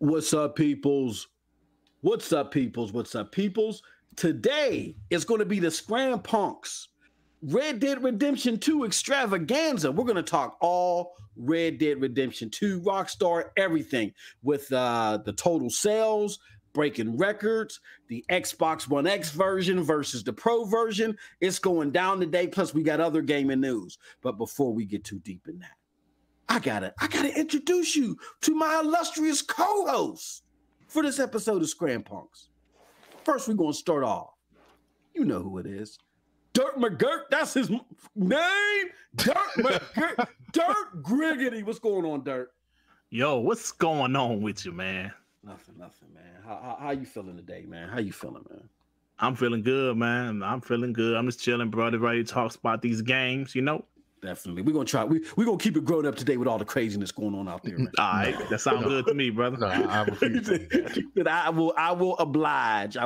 What's up, peoples? What's up, peoples? What's up, peoples? Today is going to be the Scram Punks Red Dead Redemption 2 extravaganza. We're going to talk all Red Dead Redemption 2, Rockstar, everything with the total sales, breaking records, the Xbox One X version versus the Pro version. It's going down today. Plus, we got other gaming news. But before we get too deep in that, I gotta introduce you to my illustrious co-host for this episode of Scram Punks. First, we're gonna start off. You know who it is. Dirt McGirt, that's his name. Dirt McGirt, Dirt Griggity. What's going on, Dirt? Yo, what's going on with you, man? Nothing, man. How you feeling today, man? How you feeling, man? I'm feeling good, man. I'm feeling good. I'm just chilling, brother. Ready to talk about these games, you know? Definitely. We're gonna try. We're gonna keep it grown up today with all the craziness going on out there, man. All right, that sounds good to me, brother. No, I will oblige.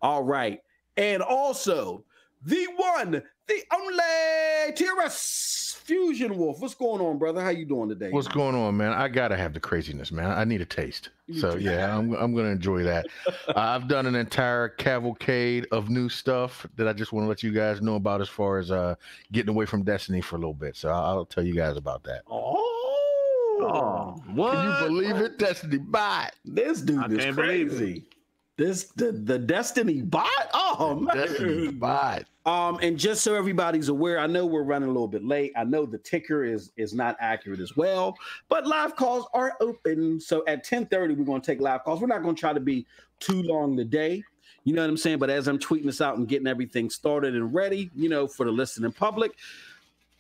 All right. And also the one, the only TRS Fusionwolf. What's going on, brother? How you doing today? What's going on, man? I gotta have the craziness, man. I need a taste. So yeah, I'm gonna enjoy that. I've done an entire cavalcade of new stuff that I just want to let you guys know about as far as getting away from Destiny for a little bit. So I'll tell you guys about that. Oh, what? Can you believe it? Destiny bot. This dude is crazy. The Destiny bot? Oh man. Destiny bot. And just so everybody's aware, I know we're running a little bit late. I know the ticker is not accurate as well, but live calls are open. So at 10:30, we're going to take live calls. We're not going to try to be too long today. You know what I'm saying? But as I'm tweeting this out and getting everything started and ready, you know, for the listening public,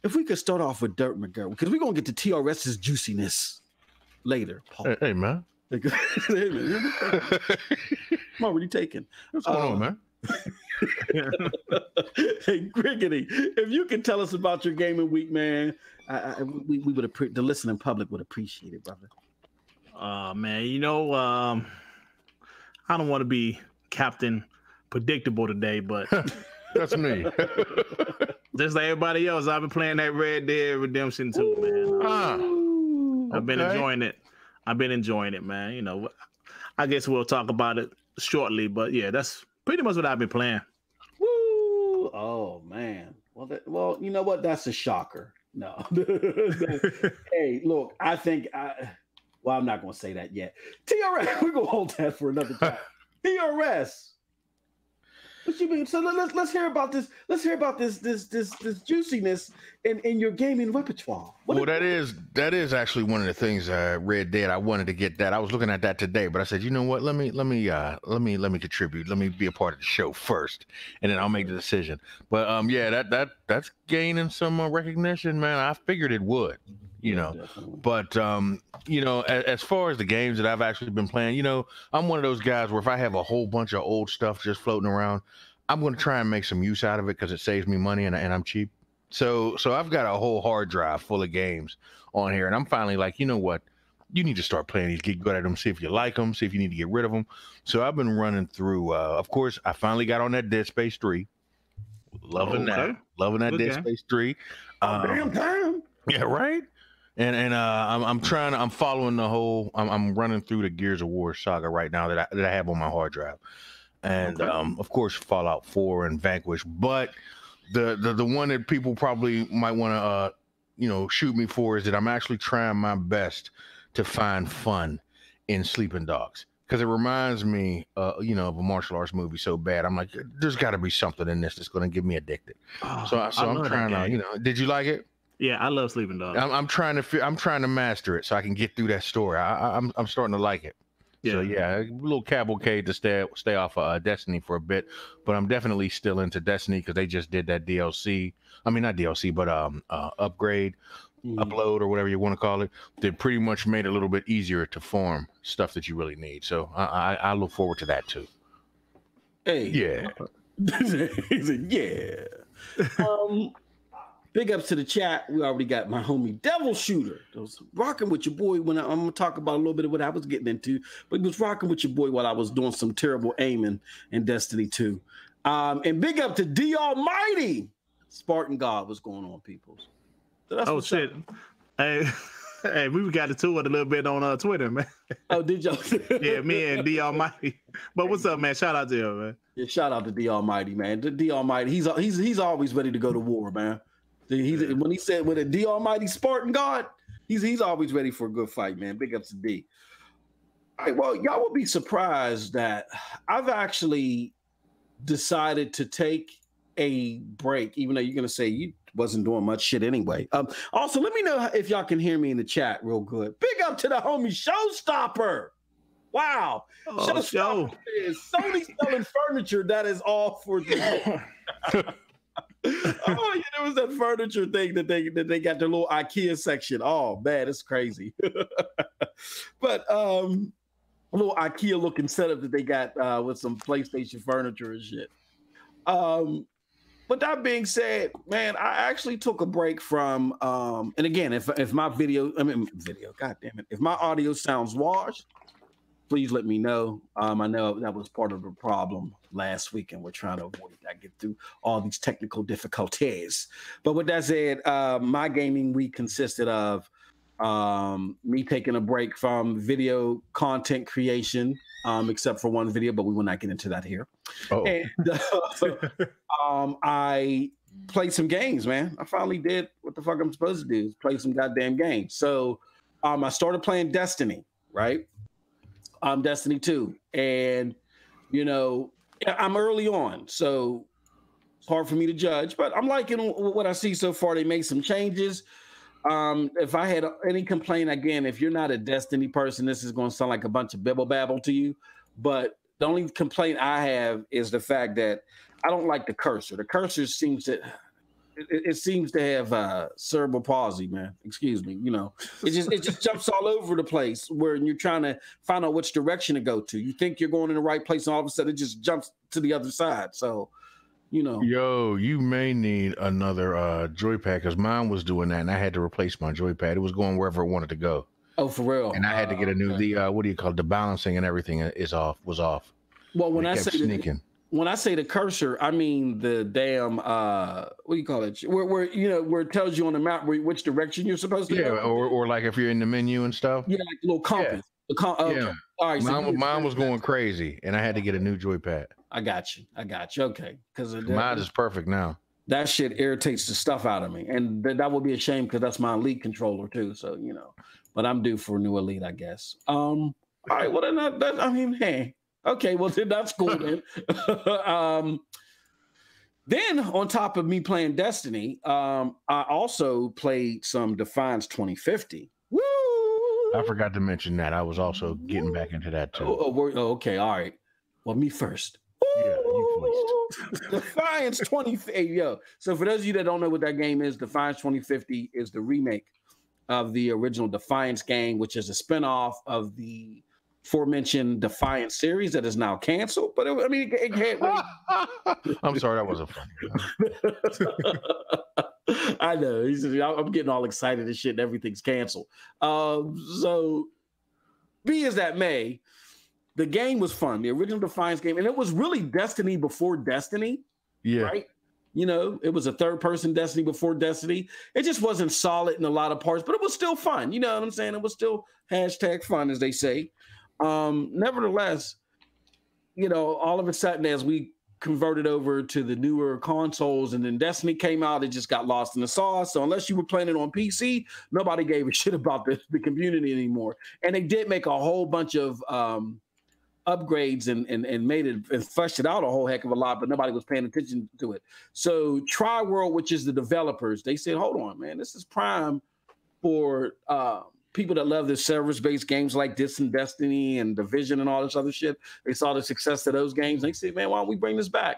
if we could start off with Dirt McGirt, because we're going to get to TRS's juiciness later. Paul. Hey, man. Come on, what are you taking? What's going on, man? Hey, Griggity, if you can tell us about your gaming week, man, we would the listening public would appreciate it, brother. Man, you know, I don't want to be Captain Predictable today, but that's me. Just like everybody else, I've been playing that Red Dead Redemption 2, man. I've been enjoying it. Man. You know, I guess we'll talk about it shortly, but yeah, that's pretty much what I've been playing. Woo! Oh man. Well, you know what? That's a shocker. No. Hey, look, I think I'm not gonna say that yet. TRS, we're gonna hold that for another time. TRS. What you mean? So let's hear about this. Let's hear about this juiciness in your gaming repertoire. That is actually one of the things Red Dead. I wanted to get that. I was looking at that today, but I said, you know what? Let me contribute. Let me be a part of the show first, and then I'll make the decision. But yeah, that's gaining some recognition, man. I figured it would. You know, definitely. But you know, as far as the games that I've actually been playing, you know, I'm one of those guys where if I have a whole bunch of old stuff just floating around, I'm going to try and make some use out of it because it saves me money and I'm cheap. So I've got a whole hard drive full of games on here, and I'm finally like, you know what? You need to start playing these, get good at them, see if you like them, see if you need to get rid of them. So I've been running through. Of course, I finally got on that Dead Space 3. Loving that Dead Space 3. Damn time. Yeah, right. And I'm following the whole. I'm running through the Gears of War saga right now that I have on my hard drive, and of course Fallout 4 and Vanquish. But the one that people probably might want to shoot me for is that I'm actually trying my best to find fun in Sleeping Dogs, because it reminds me of a martial arts movie so bad. I'm like, there's got to be something in this that's going to get me addicted. So I'm trying to. Did you like it? Yeah, I love Sleeping Dogs. I'm trying to master it so I can get through that story. I'm starting to like it. Yeah. So yeah, a little cavalcade to stay off of Destiny for a bit, but I'm definitely still into Destiny because they just did that DLC. I mean, not DLC, but upgrade, upload, or whatever you want to call it. They pretty much made it a little bit easier to farm stuff that you really need. So I look forward to that too. Hey, yeah, yeah. Big ups to the chat. We already got my homie Devil Shooter. I was rocking with your boy when I'm going to talk about a little bit of what I was getting into, but he was rocking with your boy while I was doing some terrible aiming in Destiny 2. And big up to D Almighty. Spartan God. What's going on, peoples? So shit. Hey, Hey, we got into it a little bit on Twitter, man. Oh, did y'all? Yeah, me and D Almighty. But what's up, man? Shout out to you, man. Yeah, shout out to D Almighty, man. D Almighty, he's always ready to go to war, man. When he said with a D Almighty Spartan God, he's always ready for a good fight, man. Big ups to D. All right, well, y'all will be surprised that I've actually decided to take a break, even though you're gonna say you wasn't doing much shit anyway. Also, let me know if y'all can hear me in the chat real good. Big up to the homie Showstopper. Wow. Show. Is Sony selling furniture that is all for the oh yeah, there was that furniture thing that they got their little IKEA section. Oh man, it's crazy. But a little IKEA looking setup that they got with some PlayStation furniture and shit. But that being said, man, I actually took a break from and again, if my video, god damn it, if my audio sounds washed, please let me know. I know that was part of the problem last week, and we're trying to avoid that, get through all these technical difficulties. But with that said, my gaming week consisted of me taking a break from video content creation, except for one video, but we will not get into that here. Oh. And I played some games, man. I finally did what the fuck I'm supposed to do, is play some goddamn games. So I started playing Destiny, right? Destiny 2. And, you know, I'm early on, so it's hard for me to judge, but I'm liking what I see so far. They made some changes. If I had any complaint, again, if you're not a Destiny person, this is going to sound like a bunch of bibble babble to you. But the only complaint I have is the fact that I don't like the cursor. The cursor seems to have cerebral palsy, man. Excuse me. You know, it just jumps all over the place where you're trying to find out which direction to go to. You think you're going in the right place, and all of a sudden it just jumps to the other side. So, you know. Yo, you may need another joypad, because mine was doing that, and I had to replace my joypad. It was going wherever it wanted to go. Oh, for real? And I had to get a new what do you call it? The balancing and everything was off. Well, when I say sneaking. When I say the cursor, I mean the damn what do you call it? Where it tells you on the map which direction you're supposed to go. or like if you're in the menu and stuff. Yeah, like a little compass. Yeah. Yeah. All right. Mine was going crazy, and I had to get a new joypad. I got you. Okay, because mine is perfect now. That shit irritates the stuff out of me, and that would be a shame because that's my Elite controller too. So you know, but I'm due for a new Elite, I guess. All right. Well, then I mean, hey. Okay, well then that's cool then. Then on top of me playing Destiny, I also played some Defiance 2050. Woo! I forgot to mention that. I was also getting back into that too. Okay, all right. Well, me first. Yeah, you first. Defiance 2050. Yo. So for those of you that don't know what that game is, Defiance 2050 is the remake of the original Defiance game, which is a spinoff of the aforementioned Defiance series that is now canceled. But it can't wait. I'm sorry, that wasn't funny. I know. I'm getting all excited and shit, and everything's canceled. So be as that may, the game was fun. The original Defiance game, and it was really Destiny before Destiny. Yeah. Right? You know, it was a third-person Destiny before Destiny. It just wasn't solid in a lot of parts, but it was still fun. You know what I'm saying? It was still #fun, as they say. Nevertheless, you know, all of a sudden, as we converted over to the newer consoles and then Destiny came out, it just got lost in the sauce. So unless you were playing it on PC, nobody gave a shit about the community anymore. And they did make a whole bunch of upgrades and made it and fleshed it out a whole heck of a lot, but nobody was paying attention to it. So Tri-World, which is the developers, they said, hold on, man, this is prime for people that love the service-based games like this and Destiny and Division and all this other shit. They saw the success of those games. And they said, man, why don't we bring this back?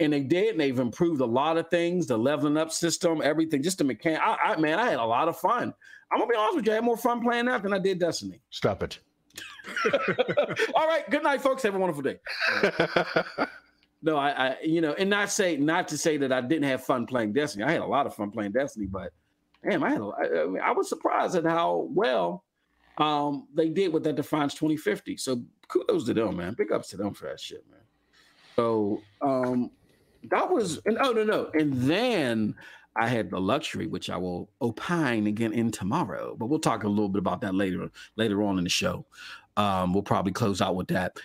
And they did, and they've improved a lot of things, the leveling up system, everything, just the mechanic. I had a lot of fun. I'm going to be honest with you, I had more fun playing that than I did Destiny. Stop it. All right, good night, folks. Have a wonderful day. No, I and not to say that I didn't have fun playing Destiny. I had a lot of fun playing Destiny, but damn, I was surprised at how well they did with that Defiance 2050. So kudos to them, man. Big ups to them for that shit, man. So that was, and then I had the luxury, which I will opine again in tomorrow, but we'll talk a little bit about that later on in the show. We'll probably close out with that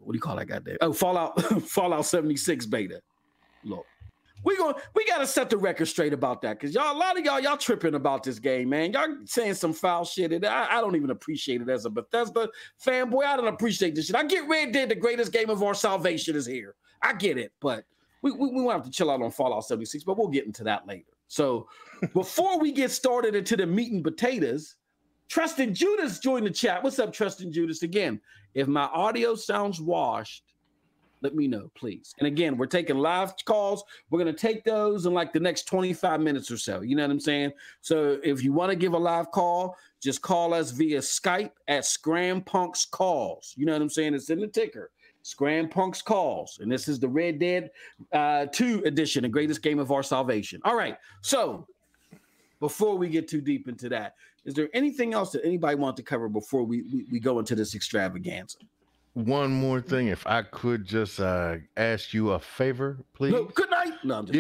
what do you call that guy there? Oh, Fallout 76 beta. Look, we got to set the record straight about that, because a lot of y'all tripping about this game, man. Y'all saying some foul shit, and I don't even appreciate it as a Bethesda fanboy. I don't appreciate this shit. I get Red Dead, the greatest game of our salvation, is here. I get it, but we won't have to chill out on Fallout 76, but we'll get into that later. So before we get started into the meat and potatoes, Tristan Judas joined the chat. What's up, Tristan Judas? Again, if my audio sounds washed, let me know, please. And again, we're taking live calls. We're going to take those in like the next 25 minutes or so. You know what I'm saying? So if you want to give a live call, just call us via Skype at Scram Punks Calls. You know what I'm saying? It's in the ticker. Scram Punks Calls. And this is the Red Dead 2 edition, the greatest game of our salvation. All right. So before we get too deep into that, is there anything else that anybody wants to cover before we go into this extravaganza? One more thing, if I could just ask you a favor, please. No, good night. No, I'm just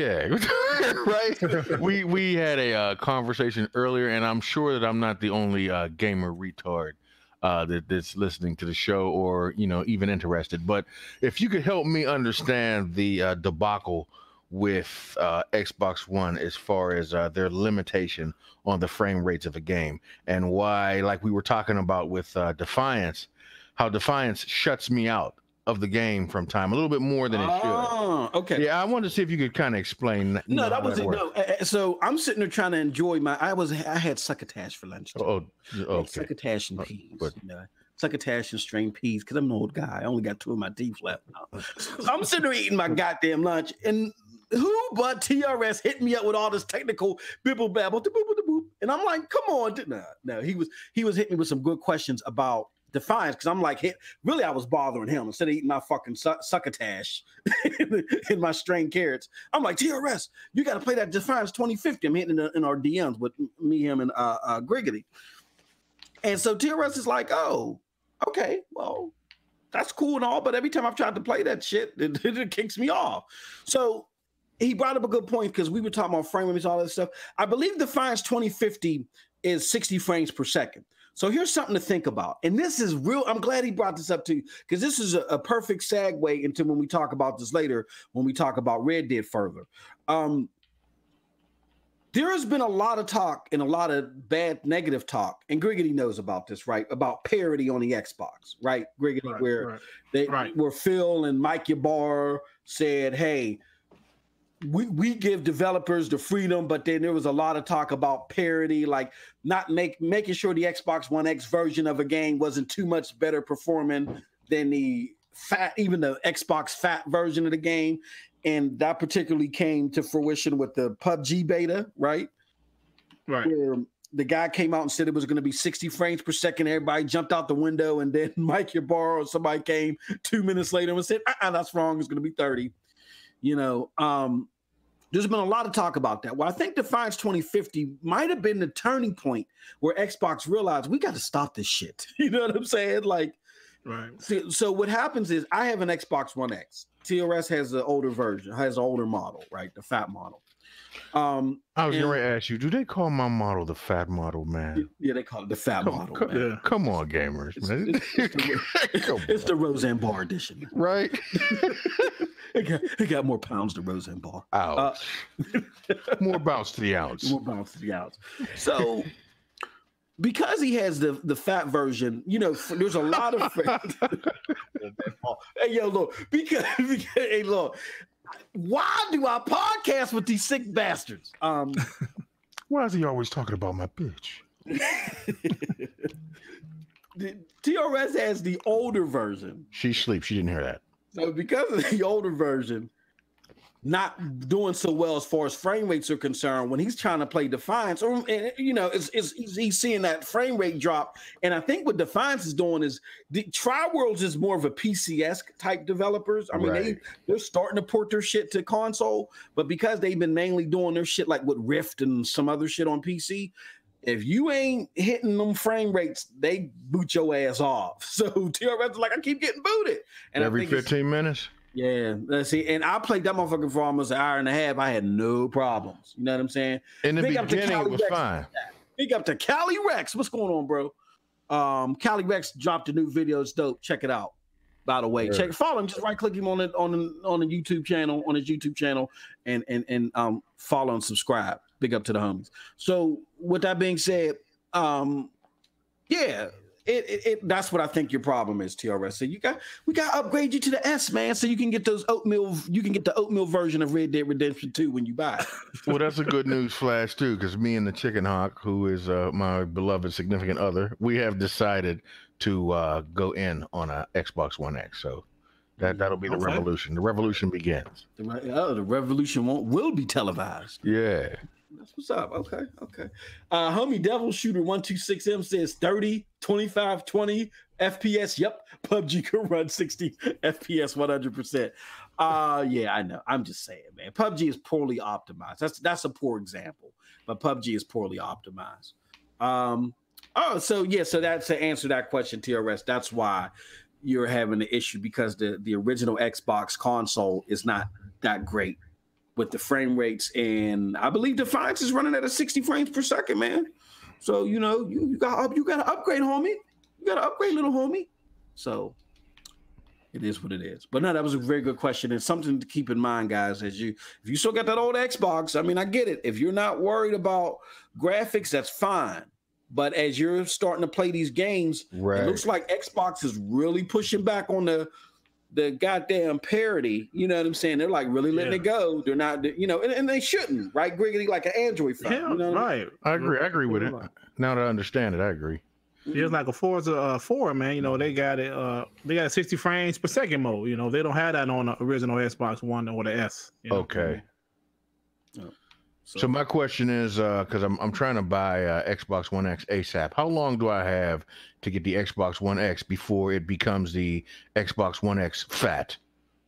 right. We had a conversation earlier, and I'm sure that I'm not the only gamer retard that's listening to the show, or even interested. But if you could help me understand the debacle with Xbox One as far as their limitation on the frame rates of a game, and why, like we were talking about with Defiance, how Defiance shuts me out of the game from time a little bit more than it should. Okay. Yeah, I wanted to see if you could kind of explain. No, that wasn't. No, so I'm sitting there trying to enjoy I had succotash for lunch. Oh, okay. Succotash and peas. Succotash and strained peas, because I'm an old guy. I only got 2 of my teeth left now. So I'm sitting there eating my goddamn lunch, and who but TRS hit me up with all this technical bibble babble, and I'm like, come on. No, he was hitting me with some good questions about Defiance, because I'm like, really, I was bothering him instead of eating my fucking succotash and my strained carrots. I'm like, TRS, you got to play that Defiance 2050. I'm hitting in our DMs with me, him, and Griggity. And so TRS is like, oh, okay, well, that's cool and all, but every time I've tried to play that shit, it kicks me off. So he brought up a good point, because we were talking about frame rates, all that stuff. I believe Defiance 2050 is 60 frames per second. So here's something to think about. And this is real. I'm glad he brought this up too, because this is a perfect segue into when we talk about this later, when we talk about Red Dead further. There has been a lot of talk and a lot of bad negative talk, and Griggity knows about this, right? About parity on the Xbox, right? Griggity, where Phil and Mike Ybarra said, hey, we give developers the freedom, but then there was a lot of talk about parity, like not making sure the Xbox One X version of a game wasn't too much better performing than the Xbox Fat version of the game. And that particularly came to fruition with the PUBG beta, right? Right. Where the guy came out and said it was going to be 60 frames per second. Everybody jumped out the window, and then Mike Ybarra or somebody came 2 minutes later and said, that's wrong. It's going to be 30. There's been a lot of talk about that. Well, I think Defiance 2050 might have been the turning point where Xbox realized we got to stop this shit. You know what I'm saying? Like, right. So what happens is I have an Xbox One X. TRS has an older version, has an older model, right? The fat model. I was going to ask you, do they call my model the fat model, man? Yeah, they call it the fat model. Come on, gamers, man. It's the Roseanne Barr edition. Right? It got more pounds than Roseanne Barr. Ouch. More bounce to the ounce. More bounce to the ounce. So, because he has the fat version, there's a lot of... Hey, yo, look. Hey, look. Why do I podcast with these sick bastards? Why is he always talking about my bitch? TRS has the older version. She sleeps. She didn't hear that. So because of the older version not doing so well as far as frame rates are concerned, when he's trying to play Defiance, he's seeing that frame rate drop. And I think what Defiance is doing is Tri-Worlds is more of a PC-esque type developers. I mean, they're starting to port their shit to console, but because they've been mainly doing their shit like with Rift and some other shit on PC, if you ain't hitting them frame rates, they boot your ass off. So TRS is like, I keep getting booted. And every 15 minutes? Yeah, let's see. And I played that motherfucker for almost an hour and a half. I had no problems. You know what I'm saying? In the Big up to beginning, it Cali was Rex. fine. Big up to Cali Rex. What's going on, bro? Cali Rex dropped a new video. It's dope. Check it out. By the way, follow him. Just right click him on the YouTube channel, on his YouTube channel, and follow and subscribe. Big up to the homies. So with that being said, yeah. That's what I think your problem is, TRS. So we got to upgrade you to the S, man, so you can get those oatmeal. You can get the oatmeal version of Red Dead Redemption 2 when you buy it. Well, that's a good news flash too, because me and the Chicken Hawk, who is my beloved significant other, we have decided to go in on a Xbox One X. So that'll be the revolution. The revolution begins. The revolution will be televised. Yeah. That's what's up. Okay. Homie Devil Shooter 126M says 30, 25, 20 FPS. Yep. PUBG can run 60 FPS 100%. Yeah, I know. I'm just saying, man. PUBG is poorly optimized. That's a poor example, but PUBG is poorly optimized. So that's to answer that question, TRS. That's why you're having the issue, because the original Xbox console is not that great with the frame rates, and I believe Defiance is running at 60 frames per second, man. So you got to upgrade, homie. You got to upgrade, little homie. So it is what it is. But no, that was a very good question, and something to keep in mind, guys. If you still got that old Xbox, I mean, I get it. If you're not worried about graphics, that's fine. But as you're starting to play these games, It looks like Xbox is really pushing back on the goddamn parity. You know what I'm saying? They're like really letting it go. They're not, and they shouldn't, right? Griggity, like an Android phone. Yeah, you know right. I agree with it. Now that I understand it, I agree. It's like a Forza 4, man. They got it. They got 60 frames per second mode. They don't have that on the original Xbox One or the S. Okay. So my question is, because I'm trying to buy Xbox One X ASAP. How long do I have to get the Xbox One X before it becomes the Xbox One X Fat?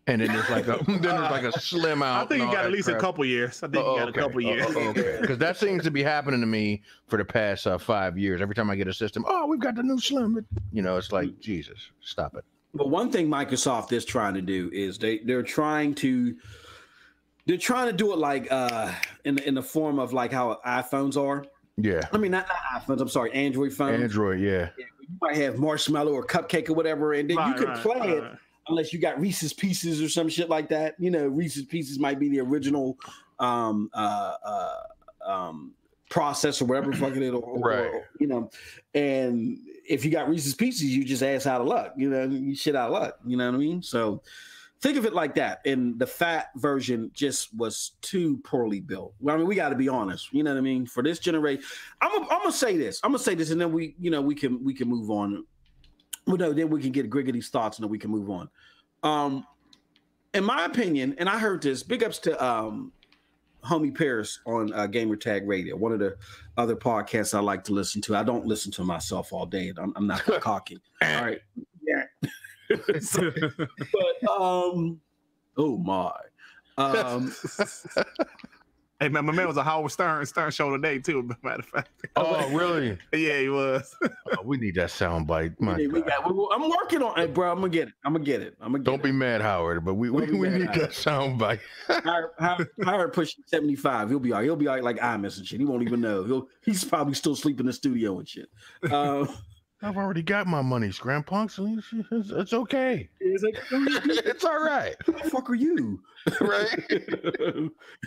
And then there's like a slim out. I think you got at least a couple years. I think you got a couple years. Okay. Because that seems to be happening to me for the past 5 years. Every time I get a system, we've got the new slim. It's like, Jesus, stop it. But one thing Microsoft is trying to do is they're trying to do it like in the form of like how iPhones are. Yeah. I mean, not iPhones. I'm sorry, Android phones. Android, yeah. You might have Marshmallow or Cupcake or whatever, and then you can play it unless you got Reese's Pieces or some shit like that. Reese's Pieces might be the original process or whatever fucking it, or and if you got Reese's Pieces, you just ass out of luck. You shit out of luck. You know what I mean? So think of it like that. And the fat version just was too poorly built. Well, I mean, we got to be honest. You know what I mean? For this generation, I'm gonna say this. And then we can move on. Well, no, then we can get Griggity's thoughts, and then we can move on. In my opinion, and I heard this. Big ups to homie Paris on Gamer Tag Radio, one of the other podcasts I like to listen to. I don't listen to myself all day. I'm not that cocky. All right. Yeah. But oh my. Hey man, my man was a Howard Stern show today too. Matter of fact. Oh really? Yeah, he was. We need that sound bite. I'm working on it, bro. I'm gonna get it. Don't be mad, Howard, but we need that sound bite. Howard pushing 75. He'll be all right. He'll be all right like Imus and shit. He won't even know. He's probably still sleeping in the studio and shit. I've already got my money, Scrampunk, so it's okay. It's all right. Who the fuck are you? Right?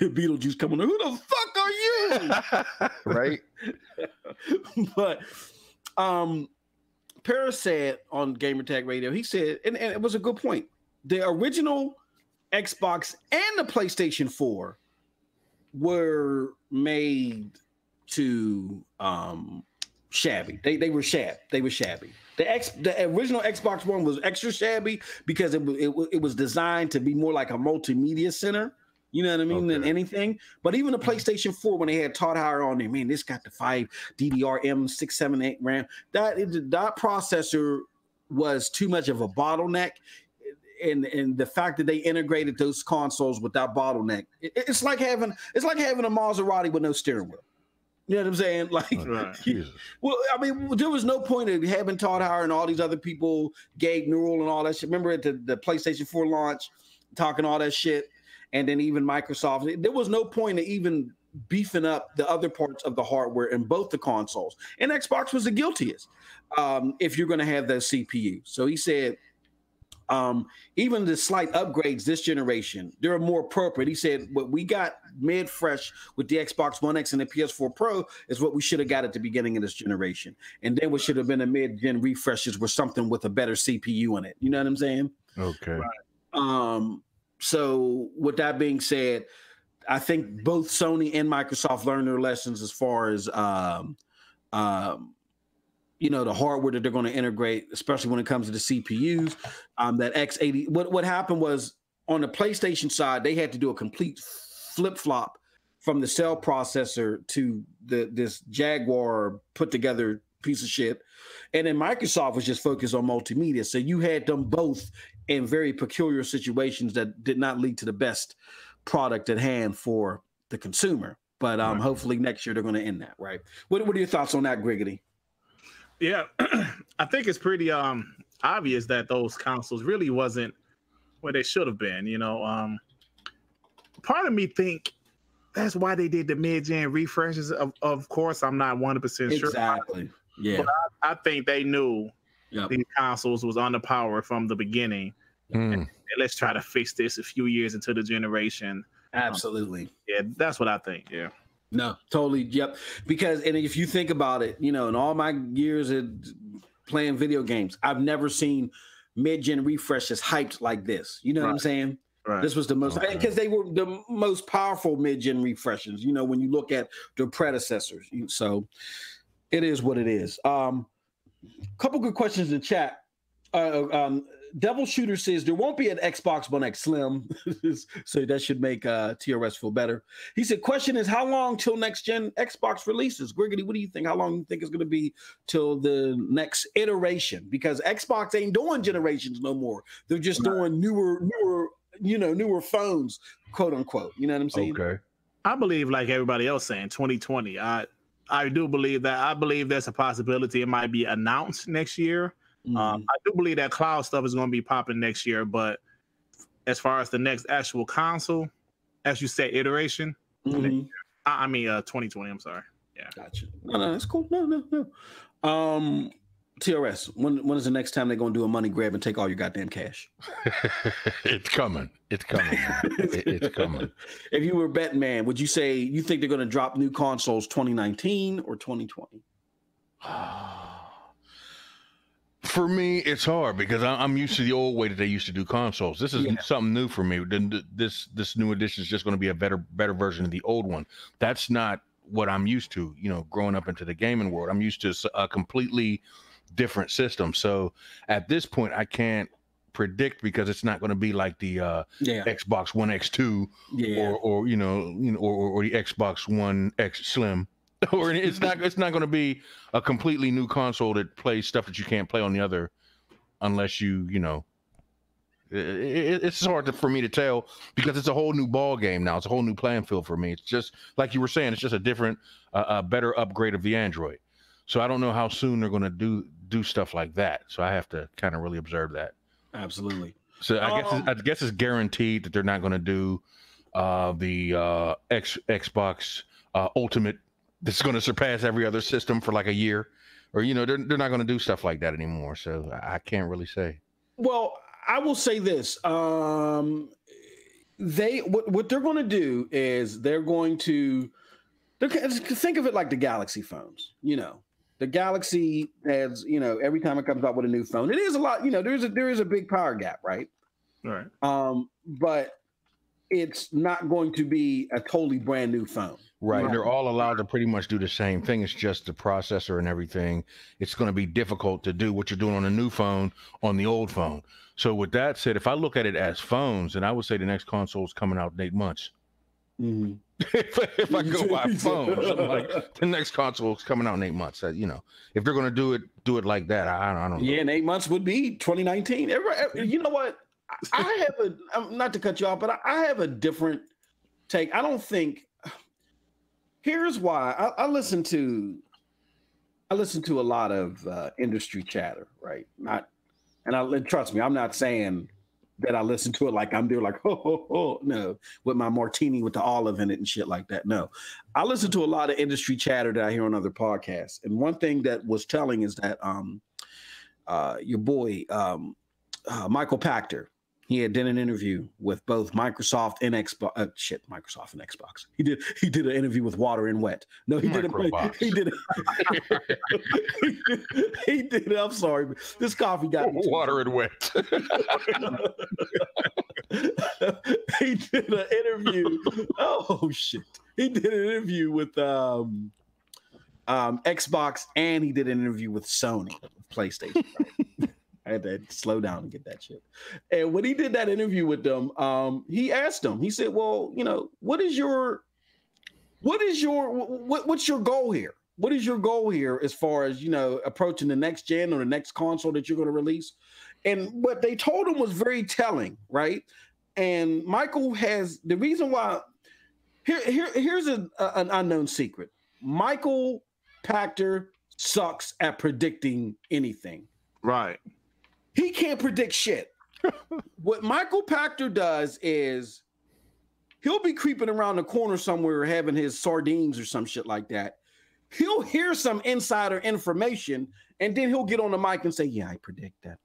Beetlejuice coming on. Who the fuck are you? Right? But Paris said on Gamertag Radio, he said, and it was a good point. The original Xbox and the PlayStation 4 were made to shabby. They were shabby. The original Xbox One was extra shabby because it was designed to be more like a multimedia center. You know what I mean? Than anything. But even the PlayStation 4, when they had Todd Howard on there, man, this got the 5 DDR M 678 RAM. That processor was too much of a bottleneck. And the fact that they integrated those consoles with that bottleneck, it's like having a Maserati with no steering wheel. You know what I'm saying? Like, well, I mean, there was no point of having Todd Howard and all these other people, Gabe Newell and all that shit. Remember at the PlayStation 4 launch, talking all that shit, and then even Microsoft, there was no point to even beefing up the other parts of the hardware in both the consoles. And Xbox was the guiltiest if you're going to have that CPU. So he said, even the slight upgrades this generation, they're more appropriate. He said, what we got mid-fresh with the Xbox One X and the PS4 Pro is what we should have got at the beginning of this generation. And then what should have been a mid-gen refreshes were something with a better CPU in it. You know what I'm saying? Okay. So with that being said, I think both Sony and Microsoft learned their lessons as far as the hardware that they're going to integrate, especially when it comes to the CPUs. That X80. What happened was on the PlayStation side, they had to do a complete flip-flop from the cell processor to this Jaguar put together piece of shit. And then Microsoft was just focused on multimedia. So you had them both in very peculiar situations that did not lead to the best product at hand for the consumer. But hopefully next year they're going to end that, right? What are your thoughts on that, Griggity? Yeah, I think it's pretty obvious that those consoles really wasn't where they should have been. Part of me think that's why they did the mid-gen refreshes. Of course, I'm not 100% sure. Exactly. Yeah. But I think they knew these consoles was underpowered from the beginning. And let's try to fix this a few years into the generation. Absolutely. Yeah, that's what I think. Yeah. No, totally. Yep. Because, and if you think about it, in all my years of playing video games, I've never seen mid-gen refreshes hyped like this. You know what I'm saying? Right. This was the most, because they were the most powerful mid-gen refreshes, when you look at their predecessors. So it is what it is. Couple good questions in chat. Devil Shooter says there won't be an Xbox One X Slim, so that should make TRS feel better. He said, question is, how long till next gen Xbox releases? Griggity, what do you think? How long do you think it's going to be till the next iteration? Because Xbox ain't doing generations no more. They're just doing newer phones, quote unquote. You know what I'm saying? Okay. I believe, like everybody else saying, 2020. I do believe that. I believe there's a possibility it might be announced next year. I do believe that cloud stuff is going to be popping next year, but as far as the next actual console, as you said, iteration, I mean 2020. I'm sorry. Yeah, gotcha. No, that's cool. No. TRS, when is the next time they're going to do a money grab and take all your goddamn cash? It's coming. It's coming. It's coming. If you were betting man, would you say you think they're going to drop new consoles 2019 or 2020? For me, it's hard because I'm used to the old way that they used to do consoles. This is something new for me. This new edition is just going to be a better version of the old one. That's not what I'm used to, growing up into the gaming world. I'm used to a completely different system. So at this point, I can't predict because it's not going to be like the Xbox One X2 or the Xbox One X Slim. Or it's not going to be a completely new console that plays stuff that you can't play on the other, unless it's hard for me to tell because it's a whole new ball game now. It's a whole new playing field for me. It's just like you were saying. It's just a different, a better upgrade of the Android. So I don't know how soon they're going to do stuff like that. So I have to kind of really observe that. Absolutely. So I guess it's guaranteed that they're not going to do the Xbox Ultimate. That's going to surpass every other system for like a year, or they're not going to do stuff like that anymore. So I can't really say. Well, I will say this: what they're going to do is they're going to think of it like the Galaxy phones. The Galaxy has every time it comes out with a new phone, it is a lot. There is a big power gap, right? Right. But it's not going to be a totally brand new phone. Right. They're all allowed to pretty much do the same thing. It's just the processor and everything. It's going to be difficult to do what you're doing on a new phone on the old phone. So with that said, if I look at it as phones, then I would say the next console is coming out in 8 months. Mm-hmm. if I go by phones, I'm like, the next console is coming out in 8 months. If they're going to do it like that, I don't know. Yeah, in 8 months would be 2019. You know what? I have not to cut you off, but I have a different take. I don't think. Here's why. I listen to a lot of industry chatter, right? Trust me, I'm not saying that I listen to it like I'm doing like, no, with my martini with the olive in it and shit like that. No, I listen to a lot of industry chatter that I hear on other podcasts. And one thing that was telling is that your boy, Michael Pachter, he had done an interview with both Microsoft and Xbox. Microsoft and Xbox. He did an interview with Water and Wet. No, he didn't. He did. He did. I'm sorry. This coffee got me. Water and Wet. He did an interview. Oh shit! He did an interview with Xbox, and he did an interview with Sony, PlayStation. Right? I had to slow down and get that shit. And when he did that interview with them, he asked them, he said, well, you know, what's your goal here? What is your goal here as far as, you know, approaching the next gen or the next console that you're going to release? And what they told him was very telling, right? And Michael has the reason why here's an unknown secret. Michael Pachter sucks at predicting anything. Right. He can't predict shit. What Michael Pachter does is he'll be creeping around the corner somewhere having his sardines or some shit like that. He'll hear some insider information and then he'll get on the mic and say, yeah, I predict that,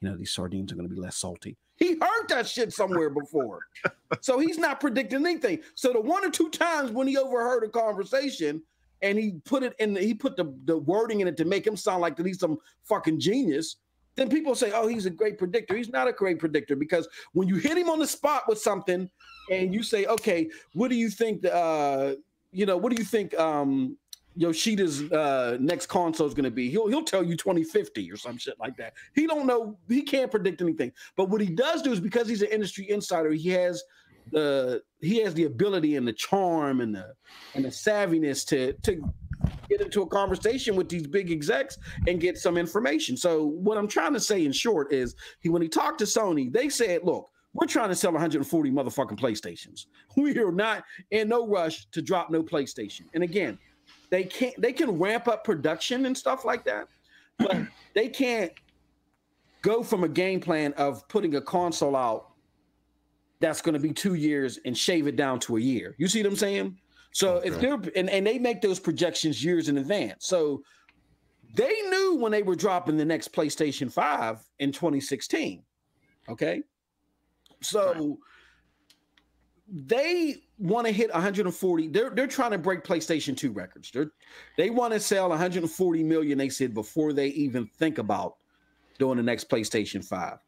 you know, these sardines are going to be less salty. He heard that shit somewhere before. So he's not predicting anything. So the one or two times when he overheard a conversation and he put the wording in it to make him sound like that he's some fucking genius, then people say, oh, he's a great predictor. He's not a great predictor because when you hit him on the spot with something and you say, okay, what do you think, Yoshida's next console is going to be? He'll tell you 2050 or some shit like that. He don't know. He can't predict anything. But what he does do is because he's an industry insider, he has the ability and the charm and the savviness to get into a conversation with these big execs and get some information. So what I'm trying to say in short is when he talked to Sony, they said, look, we're trying to sell 140 motherfucking PlayStations. We are not in no rush to drop no PlayStation. And again, they can ramp up production and stuff like that, but they can't go from a game plan of putting a console out that's going to be 2 years and shave it down to a year. You see what I'm saying? So if they're and they make those projections years in advance. So they knew when they were dropping the next PlayStation 5 in 2016. Okay. So they want to hit 140. They're trying to break PlayStation 2 records. They want to sell 140 million, they said, before they even think about doing the next PlayStation 5.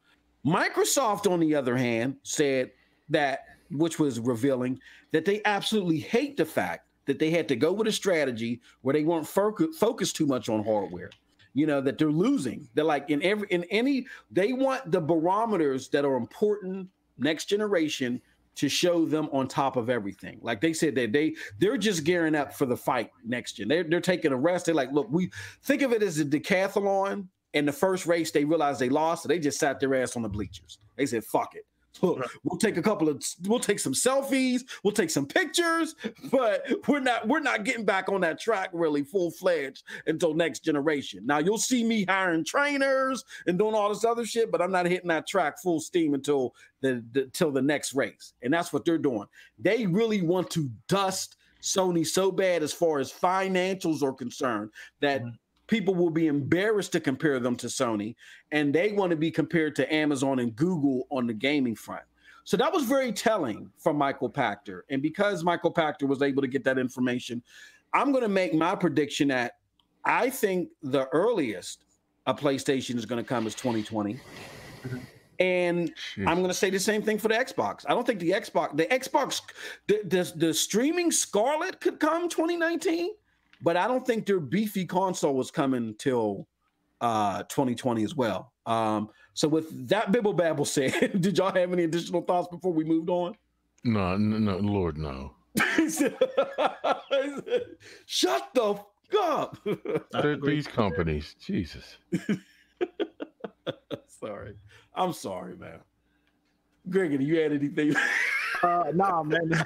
Microsoft, on the other hand, said that, which was revealing, that they absolutely hate the fact that they had to go with a strategy where they weren't focused too much on hardware. You know, that they're losing. They're like they want the barometers that are important next generation to show them on top of everything. Like they said that they're just gearing up for the fight next gen. They're taking a rest. They're like, look, we think of it as a decathlon. And the first race, they realized they lost, so they just sat their ass on the bleachers. They said, fuck it. We'll take some selfies, we'll take some pictures, but we're not getting back on that track really full-fledged until next generation. Now you'll see me hiring trainers and doing all this other shit, but I'm not hitting that track full steam until the next race. And that's what they're doing. They really want to dust Sony so bad as far as financials are concerned that people will be embarrassed to compare them to Sony, and they want to be compared to Amazon and Google on the gaming front. So that was very telling from Michael Pachter. And because Michael Pachter was able to get that information, I'm going to make my prediction that I think the earliest a PlayStation is going to come is 2020. And I'm going to say the same thing for the Xbox. I don't think the streaming Scarlett could come 2019. But I don't think their beefy console was coming till 2020 as well. So with that bibble babble said, did y'all have any additional thoughts before we moved on? No, Lord, no. Shut the fuck up. These companies, Jesus. Sorry. I'm sorry, man. Griggity, you had anything? Nah, man.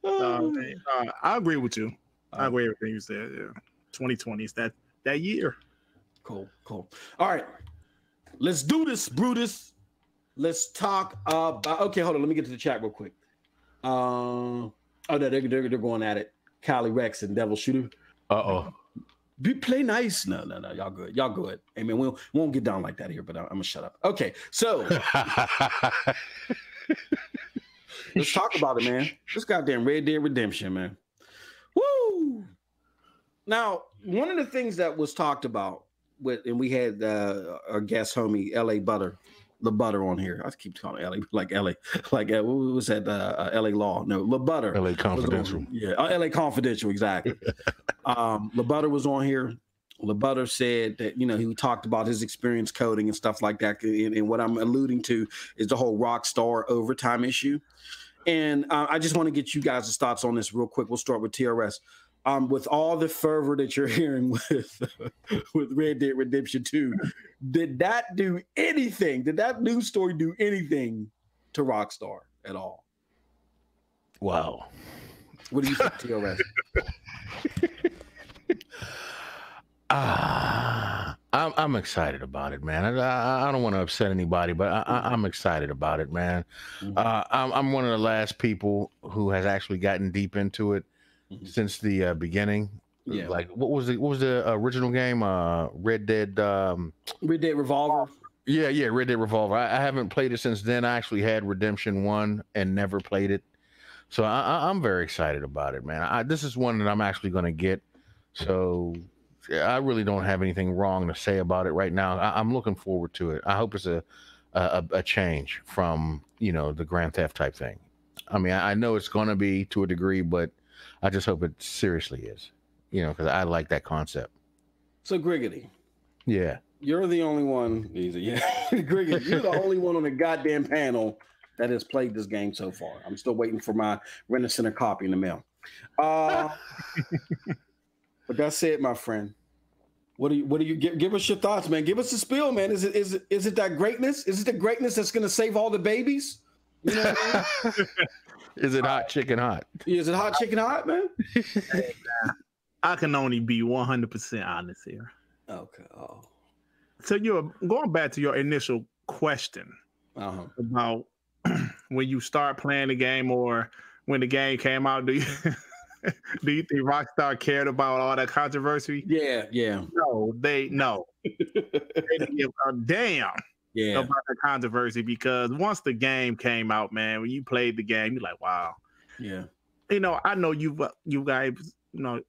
I agree with you. I agree with everything you said. Yeah, 2020 is that year. Cool. All right. Let's do this, Brutus. Let's talk about. Okay, hold on. Let me get to the chat real quick. Oh, no, they're going at it. Kylie Rex and Devil Shooter. Play nice. No. Y'all good. Y'all good. Hey, man, we won't get down like that here, but I'm gonna shut up. Okay, so let's talk about it, man. This goddamn Red Dead Redemption, man. Woo! Now, one of the things that was talked about and we had our guest homie LA the Butter on here. I keep calling LA like what was that? LA Law? No, La Butter. LA Confidential. Yeah, LA Confidential, exactly. La Butter was on here. La Butter said that he talked about his experience coding and stuff like that. And what I'm alluding to is the whole Rockstar overtime issue. And I just want to get you guys' thoughts on this real quick. We'll start with TRS. With all the fervor that you're hearing with Red Dead Redemption 2, did that do anything? Did that news story do anything to Rockstar at all? Wow. What do you think, TRS? I'm excited about it, man. I don't want to upset anybody, but I'm excited about it, man. I'm one of the last people who has actually gotten deep into it since the beginning. Yeah. Like what was the original game? Red Dead Revolver. Yeah, Red Dead Revolver. I haven't played it since then. I actually had Redemption 1 and never played it. So I'm very excited about it, man. This is one that I'm actually going to get. So I really don't have anything wrong to say about it right now. I'm looking forward to it. I hope it's a change from, the Grand Theft type thing. I mean, I know it's going to be to a degree, but I just hope it seriously is, because I like that concept. So Griggity. Yeah. You're the only one. Yeah. Griggity, you're the only one on the goddamn panel that has played this game so far. I'm still waiting for my Rent-A-Center copy in the mail. But that's it, my friend. What do you give us your thoughts, man? Give us a spiel, man. Is it that greatness? Is it the greatness that's going to save all the babies? You know what I mean? Is it hot chicken hot? Is it hot chicken hot, man? Hey, I can only be 100% honest here. Okay. Oh. So you're going back to your initial question about when you start playing the game or when the game came out. Do you think Rockstar cared about all that controversy? Yeah. No, they didn't give a damn. Yeah. About the controversy, because once the game came out, man, when you played the game, you're like, wow. Yeah. I know you guys, been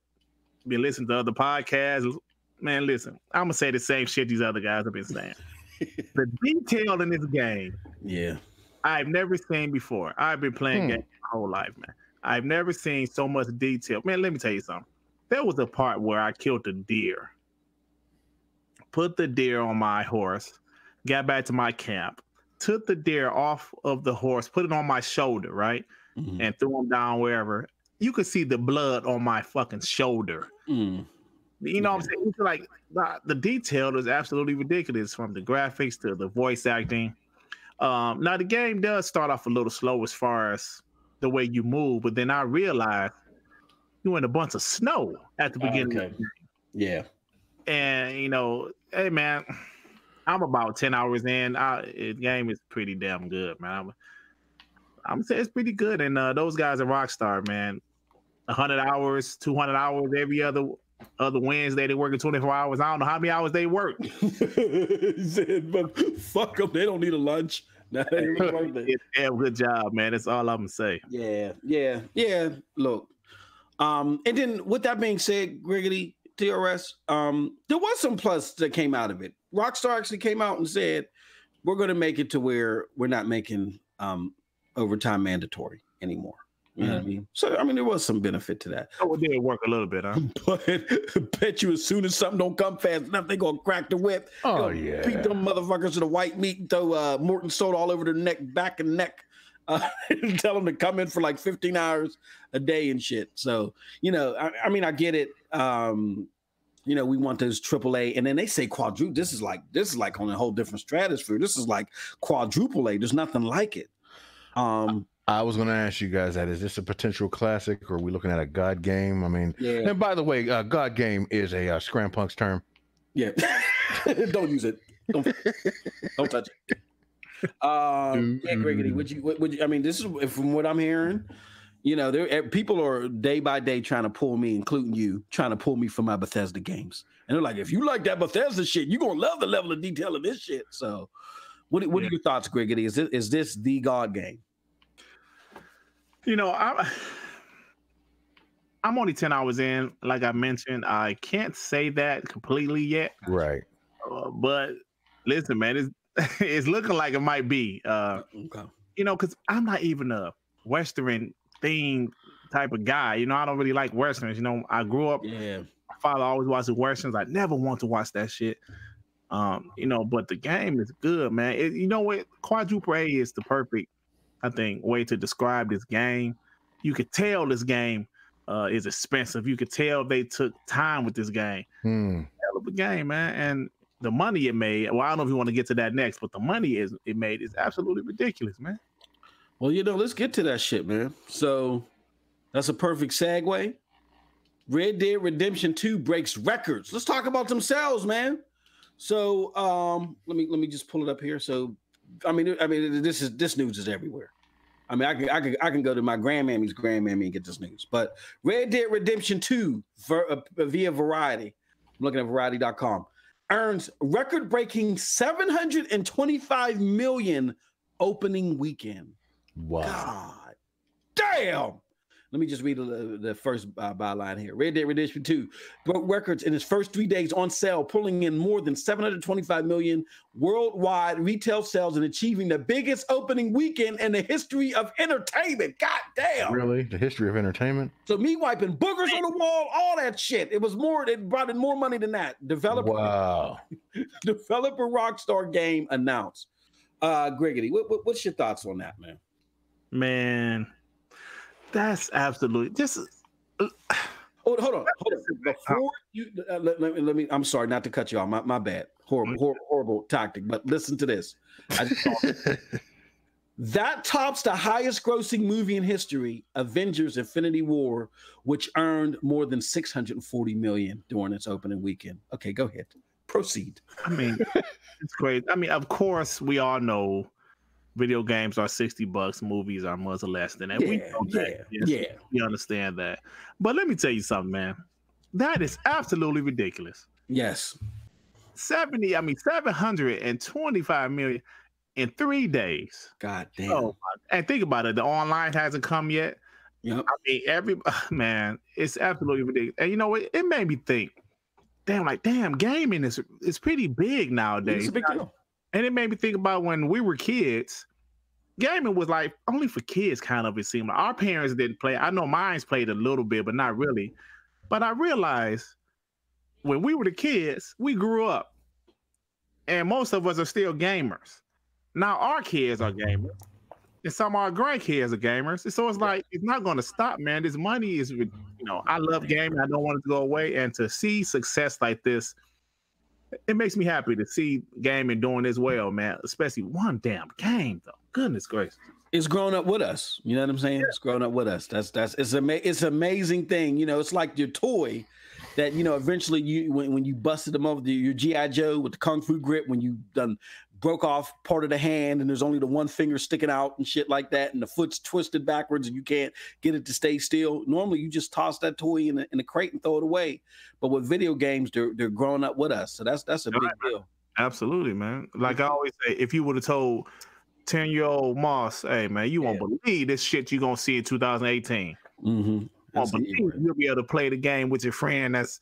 listening to other podcasts. Man, listen, I'm gonna say the same shit these other guys have been saying. The detail in this game, yeah, I've never seen before. I've been playing games my whole life, man. I've never seen so much detail. Man, let me tell you something. There was a part where I killed a deer, put the deer on my horse, got back to my camp, took the deer off of the horse, put it on my shoulder, right? Mm-hmm. And threw him down wherever. You could see the blood on my fucking shoulder. Mm. You know what I'm saying? It's like the detail is absolutely ridiculous, from the graphics to the voice acting. Now, the game does start off a little slow as far as the way you move, but then I realized you in a bunch of snow at the beginning of the game. Yeah. And, hey, man, I'm about 10 hours in. The game is pretty damn good, man. I'm saying it's pretty good. And those guys at Rockstar, man, 100 hours, 200 hours every other Wednesday. They working 24 hours. I don't know how many hours they work. He said, but fuck them. They don't need a lunch. It's a good job, man. That's all I'm going to say. Yeah. Look. And then with that being said, Griggity, TRS, there was some plus that came out of it. Rockstar actually came out and said, we're going to make it to where we're not making overtime mandatory anymore. You know what I mean? So, I mean, there was some benefit to that. Oh, it did work a little bit, huh? But I bet you as soon as something don't come fast enough, they're going to crack the whip. Oh, yeah. Beat them motherfuckers to the white meat and throw Morton soda all over their neck, back and neck. And tell them to come in for like 15 hours a day and shit. So, I mean, I get it. We want those AAA, and then they say quadruple. This is like on a whole different stratosphere. This is like quadruple A. There's nothing like it. I was going to ask you guys that. Is this a potential classic, or are we looking at a God game? I mean, and by the way, God game is a Scram Punk's term. Yeah. Don't use it. Don't touch it. Yeah, Griggity, would you? I mean, this is from what I'm hearing. You know, people are day by day trying to pull me, including you, trying to pull me from my Bethesda games. And they're like, if you like that Bethesda shit, you're gonna love the level of detail of this shit. So, what are your thoughts, Griggity? Is this the God game? You know, I'm only 10 hours in. Like I mentioned, I can't say that completely yet. Right. But listen, man, it's looking like it might be. Okay. You know, because I'm not even a Western themed type of guy. You know, I don't really like Westerns. You know, I grew up. Yeah. My father always watched Westerns. I never want to watch that shit. You know, but the game is good, man. You know what? Quadruple A is the perfect, I think, way to describe this game. You could tell this game is expensive. You could tell they took time with this game. Hell of a game, man. And the money it made, well, I don't know if you want to get to that next, but the money it made is absolutely ridiculous, man. Well, you know, let's get to that shit, man. So that's a perfect segue. Red Dead Redemption 2 breaks records. Let's talk about themselves, man. So let me just pull it up here. So I mean this news is everywhere. I mean, I can go to my grandmammy's grandmammy and get this news. But Red Dead Redemption 2 via Variety, I'm looking at variety.com, earns record-breaking $725 million opening weekend. Wow. God damn. Let me just read the first byline here. Red Dead Redemption 2 broke records in its first 3 days on sale, pulling in more than $725 million worldwide retail sales and achieving the biggest opening weekend in the history of entertainment. God damn. Really? The history of entertainment? So me wiping boogers on the wall, all that shit. It brought in more money than that. Developer Rockstar game announced. Griggity, what's your thoughts on that, man? Man, that's absolutely just. Hold on. Before you let me. I'm sorry not to cut you off. My bad. Horrible tactic. But listen to this. That tops the highest grossing movie in history, Avengers: Infinity War, which earned more than $640 million during its opening weekend. Okay, go ahead. Proceed. I mean, it's crazy. I mean, of course, we all know video games are $60. Movies are much less than that. Yeah, we know that. Yes, we understand that. But let me tell you something, man. That is absolutely ridiculous. Yes. 725 million in 3 days. God damn. Oh, and think about it. The online hasn't come yet. Yep. I mean, man, it's absolutely ridiculous. And you know what? It made me think, damn, gaming is pretty big nowadays. It's a big deal. And it made me think about when we were kids, gaming was like only for kids, kind of, it seemed like. Our parents didn't play. I know mine's played a little bit, but not really. But I realized when we were the kids, we grew up. And most of us are still gamers. Now our kids are gamers. And some of our grandkids are gamers. And so it's like, it's not going to stop, man. This money is, you know, I love gaming. I don't want it to go away. And to see success like this, it makes me happy to see gaming doing this well, man. Especially one damn game, though. Goodness gracious, it's grown up with us. You know what I'm saying? Yeah. It's grown up with us. It's an amazing thing. You know, it's like your toy that, you know, eventually when you busted them over your G.I. Joe with the Kung Fu grip, when you done broke off part of the hand and there's only the one finger sticking out and shit like that, and the foot's twisted backwards and you can't get it to stay still. Normally you just toss that toy in a crate and throw it away. But with video games, they're growing up with us. So that's a big deal. Absolutely, man. Like I always say, if you would have told 10-year-old Moss, hey man, you won't believe this shit you're gonna see in 2018. Mm-hmm. Won't believe you'll be able to play the game with your friend that's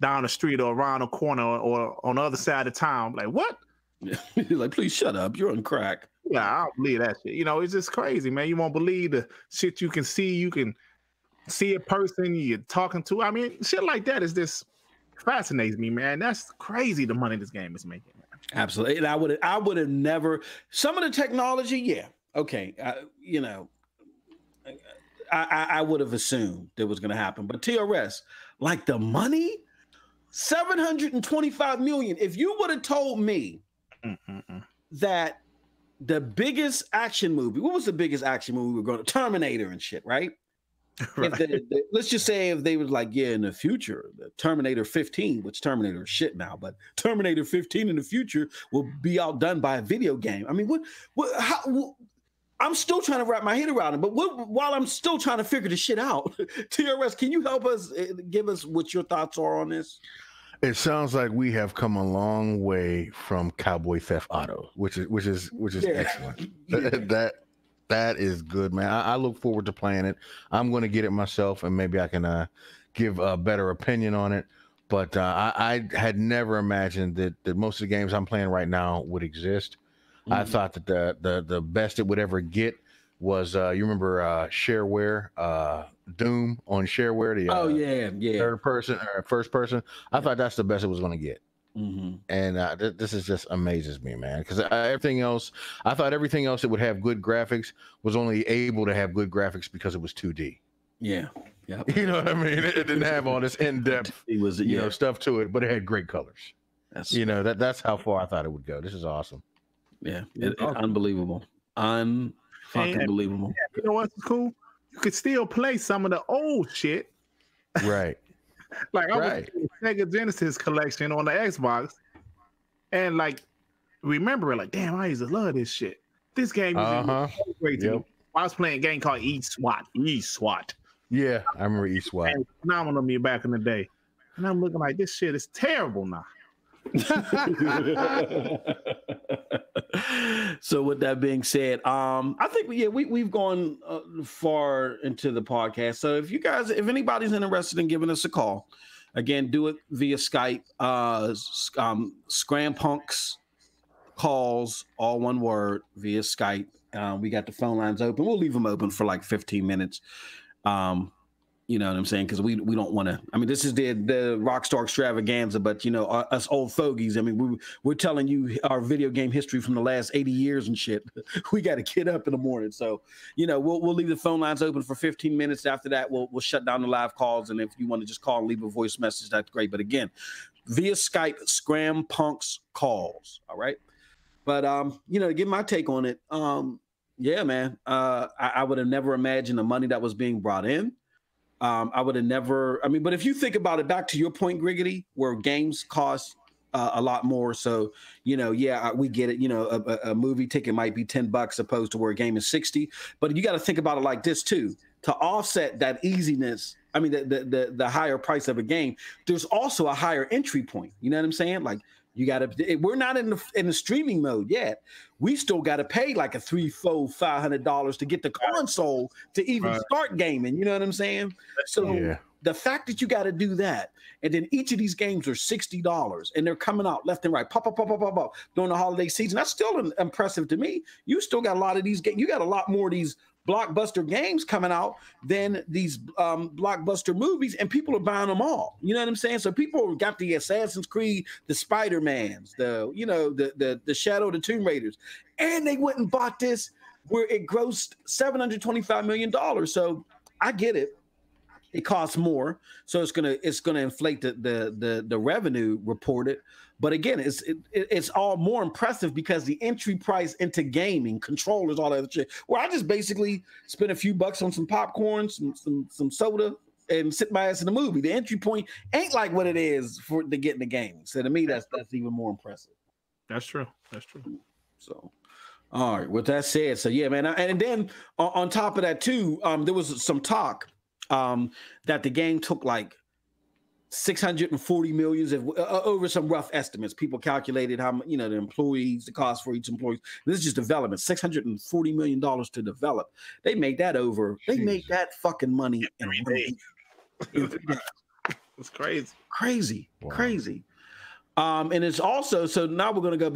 down the street or around the corner or on the other side of town. Like, what? Like, please shut up. You're on crack. Yeah, I don't believe that shit. You know, it's just crazy, man. You won't believe the shit you can see. You can see a person you're talking to. I mean, shit like that is just fascinates me, man. That's crazy, the money this game is making. Absolutely. And I would have never, some of the technology, yeah. Okay. You know, I would have assumed that was going to happen. But TRS, like the money, $725 million. If you would have told me that the biggest action movie, what was the biggest action movie we were going to? Terminator and shit, right? If let's just say if they was like, yeah, in the future, the Terminator 15, which Terminator is shit now, but Terminator 15 in the future will be outdone by a video game. I mean, I'm still trying to wrap my head around it, but while I'm still trying to figure this shit out, TRS, can you help us, give us what your thoughts are on this? It sounds like we have come a long way from Cowboy Theft Auto, which is excellent. Yeah. That is good, man. I look forward to playing it. I'm going to get it myself, and maybe I can give a better opinion on it. But I had never imagined that most of the games I'm playing right now would exist. Mm-hmm. I thought that the best it would ever get was you remember shareware, Doom on shareware. The third person or first person. I thought that's the best it was going to get. Mm-hmm. And this is just amazes me, man, because everything else, I thought everything else that would have good graphics was only able to have good graphics because it was 2D. Yeah. You know what I mean? It didn't have all this in-depth stuff to it, but it had great colors. That's how far I thought it would go. This is awesome. Yeah, unbelievable. Unbelievable. You know what's cool? You could still play some of the old shit. Right. Like I was in the Sega Genesis collection on the Xbox, and like remember it, like, damn, I used to love this shit. This game is great to me. I was playing a game called E-SWAT. Yeah, I remember E-SWAT. It was phenomenal to me back in the day. And I'm looking like, this shit is terrible now. So with that being said, I think we've gone far into the podcast. So if anybody's interested in giving us a call, again, do it via Skype. Scram Punks calls, all one word, via Skype. We got the phone lines open. We'll leave them open for like 15 minutes. You know what I'm saying? Because we don't want to. I mean, this is the Rockstar extravaganza, but us old fogies. I mean, we're telling you our video game history from the last 80 years and shit. We got to get up in the morning, so we'll leave the phone lines open for 15 minutes. After that, we'll shut down the live calls, and if you want to just call and leave a voice message, that's great. But again, via Skype, Scram Punks calls. All right, but to get my take on it, yeah, man, I would have never imagined the money that was being brought in. I would have never. I mean, but if you think about it, back to your point, Griggity, where games cost a lot more. So we get it. A movie ticket might be $10 opposed to where a game is 60. But you got to think about it like this too. To offset that easiness, I mean, the higher price of a game, there's also a higher entry point. You know what I'm saying? Like, you got to. We're not in the streaming mode yet. We still got to pay like a $300-$500 to get the console to even start gaming. You know what I'm saying? So the fact that you got to do that, and then each of these games are $60, and they're coming out left and right, pop during the holiday season. That's still impressive to me. You still got a lot of these games. You got a lot more of these blockbuster games coming out than these blockbuster movies, and people are buying them all. You know what I'm saying? So people got the Assassin's Creed, the Spider-Mans, the Shadow of the Tomb Raiders, and they went and bought this where it grossed $725 million. So I get it. It costs more, so it's gonna inflate the revenue reported. But again, it's all more impressive because the entry price into gaming, controllers, all that other shit, where I just basically spend a few bucks on some popcorn, some soda, and sit my ass in the movie. The entry point ain't like what it is to get in the game. So to me, that's even more impressive. That's true. So, all right. With that said, so yeah, man. And then on top of that too, there was some talk that the game took like 640 million over some rough estimates. People calculated how the employees, the cost for each employee. This is just development. $640 million to develop. They made that over. They made that fucking money in 1 week. It's crazy. Crazy. And it's also, so now we're going to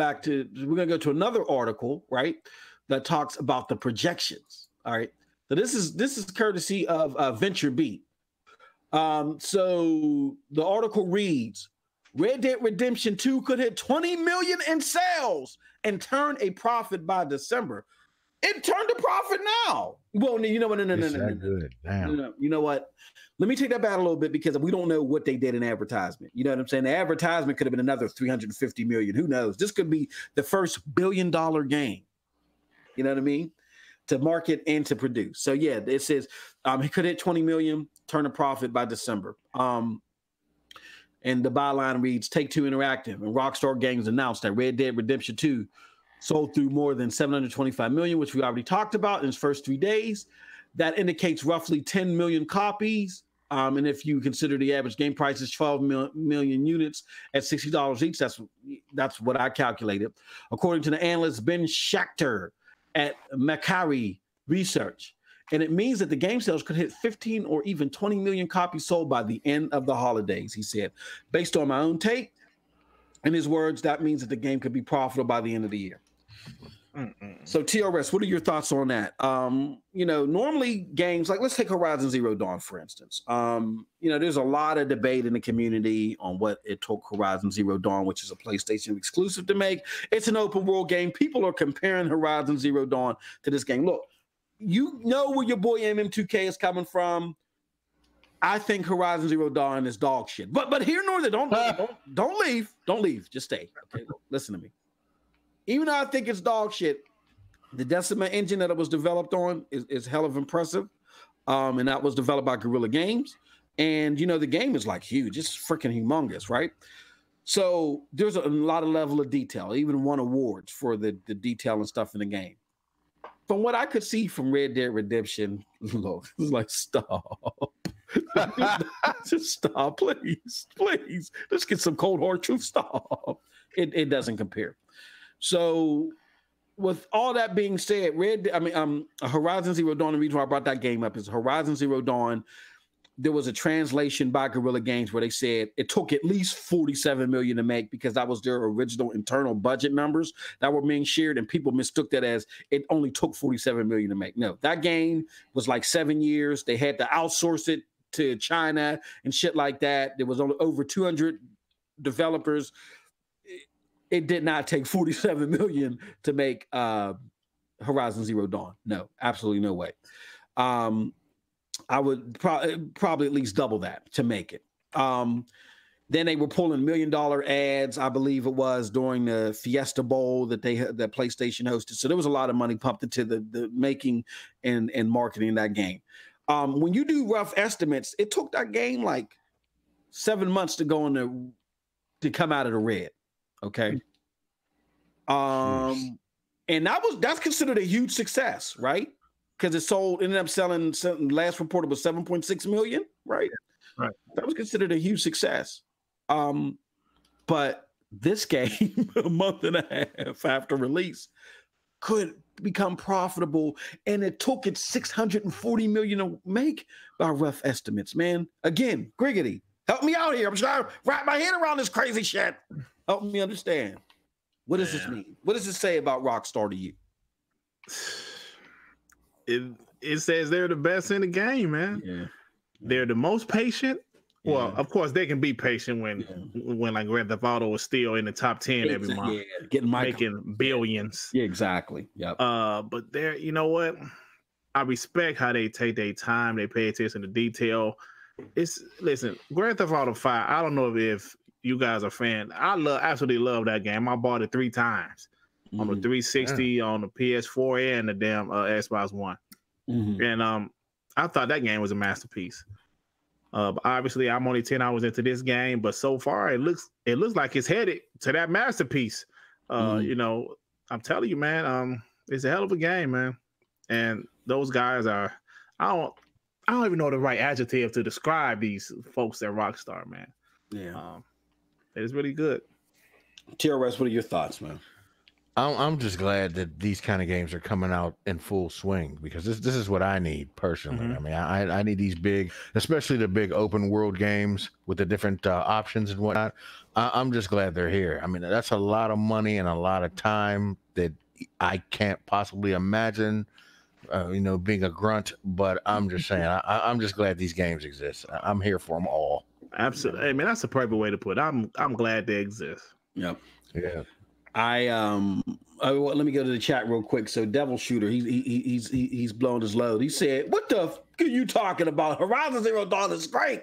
go to another article, right, that talks about the projections. All right. So this is courtesy of VentureBeat. So the article reads, Red Dead Redemption 2 could hit 20 million in sales and turn a profit by December. It turned a profit now. Well, you know what? No. Good. Damn. No. You know what? Let me take that back a little bit because we don't know what they did in advertisement. You know what I'm saying? The advertisement could have been another 350 million. Who knows? This could be the first $1 billion game. You know what I mean? to market and to produce. So yeah, it says he could hit 20 million, turn a profit by December. And the byline reads, Take-Two Interactive and Rockstar Games announced that Red Dead Redemption 2 sold through more than 725 million, which we already talked about in its first 3 days. That indicates roughly 10 million copies. And if you consider the average game price is 12 million units at $60 each, that's what I calculated. According to the analyst Ben Schachter at Macquarie Research. And it means that the game sales could hit 15 or even 20 million copies sold by the end of the holidays, he said. Based on my own take, in his words, that means that the game could be profitable by the end of the year. So TRS, what are your thoughts on that? Normally games like, let's take Horizon Zero Dawn, for instance. There's a lot of debate in the community on what it took Horizon Zero Dawn, which is a PlayStation exclusive, to make. It's an open world game. People are comparing Horizon Zero Dawn to this game. Look, you know where your boy MM2K is coming from. I think Horizon Zero Dawn is dog shit. But here nor there, don't leave. Just stay. Okay, listen to me. Even though I think it's dog shit, the Decima engine that it was developed on is hell of impressive. And that was developed by Guerrilla Games. And, the game is like huge. It's freaking humongous, right? So there's a lot of level of detail. Even won awards for the detail and stuff in the game. From what I could see from Red Dead Redemption, look, it's like, stop. Just stop, please. Let's get some cold hard truth. Stop. It doesn't compare. So, with all that being said, Horizon Zero Dawn, the reason why I brought that game up is Horizon Zero Dawn. There was a translation by Guerrilla Games where they said it took at least 47 million to make, because that was their original internal budget numbers that were being shared, and people mistook that as it only took 47 million to make. No, that game was like 7 years. They had to outsource it to China and shit like that. There was only over 200 developers. It did not take 47 million to make Horizon Zero Dawn. No, absolutely no way. I would probably at least double that to make it. Then they were pulling $1 million ads, I believe it was, during the Fiesta Bowl that that PlayStation hosted. So there was a lot of money pumped into the making and marketing that game. When you do rough estimates, it took that game like 7 months to to come out of the red. Okay. And that's considered a huge success, right? Because it ended up selling, last report was 7.6 million, right? Right. That was considered a huge success. But this game, a month and a half after release, could become profitable, and it took it 640 million to make by rough estimates, man. Again, Griggity, help me out here. I'm trying to wrap my head around this crazy shit. Help me understand. What does this mean? What does it say about Rockstar to you? It says they're the best in the game, man. Yeah. They're the most patient. Yeah. Well, of course, they can be patient when like Grand Theft Auto is still in the top 10 every month, making billions. Yeah, exactly. Yep. But they're, you know what? I respect how they take their time. They pay attention to detail. Listen, Grand Theft Auto 5. I don't know if you guys are fan. I absolutely love that game. I bought it 3 times on the 360, on the PS4, and the damn Xbox One. And I thought that game was a masterpiece. Obviously, I'm only 10 hours into this game, but so far it looks like it's headed to that masterpiece. I'm telling you, man, it's a hell of a game, man. And those guys are, I don't even know the right adjective to describe these folks at Rockstar, man. Yeah. It's really good. TRS, what are your thoughts, man? I'm just glad that these kind of games are coming out in full swing, because this is what I need personally. I mean, I need these big, especially the big open world games with the different options and whatnot. I'm just glad they're here. I mean, that's a lot of money and a lot of time that I can't possibly imagine, being a grunt. But I'm just saying, I'm just glad these games exist. I'm here for them all. Absolutely. I mean, that's the perfect way to put it. I'm glad they exist. Yep. Yeah. Let me go to the chat real quick. So Devil Shooter, he's blown his load. He said, "What the f are you talking about? Horizon Zero Dawn is great."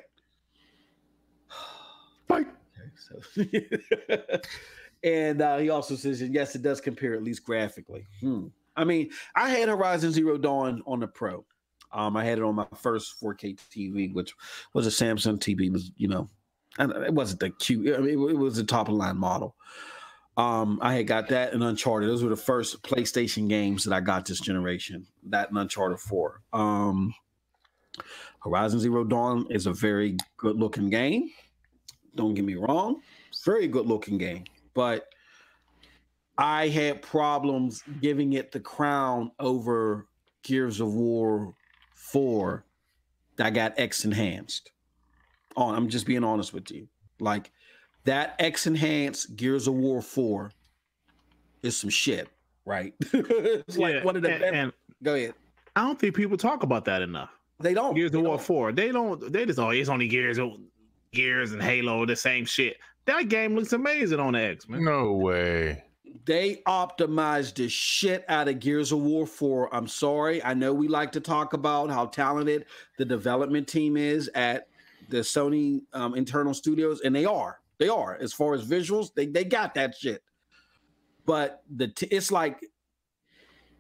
Fight. Okay, so and he also says, yes, it does compare, at least graphically. I mean, I had Horizon Zero Dawn on the Pro. I had it on my first 4K TV, which was a Samsung TV. It was, you know, it wasn't the cute. I mean, it was a top of the line model. I had got that and Uncharted. Those were the first PlayStation games that I got this generation. That and Uncharted 4. Horizon Zero Dawn is a very good looking game. Don't get me wrong. Very good looking game. But I had problems giving it the crown over Gears of War 4 that got X enhanced. Oh, I'm just being honest with you. Like that X enhanced Gears of War 4 is some shit, right? It's like one of the best. And go ahead. I don't think people talk about that enough. They don't. Gears of War 4. They don't. They just, oh, it's only Gears and Halo, the same shit. That game looks amazing on the X, man. No way. They optimized the shit out of Gears of War 4. I'm sorry. I know we like to talk about how talented the development team is at the Sony internal studios, and they are. They are. As far as visuals, they got that shit. But it's like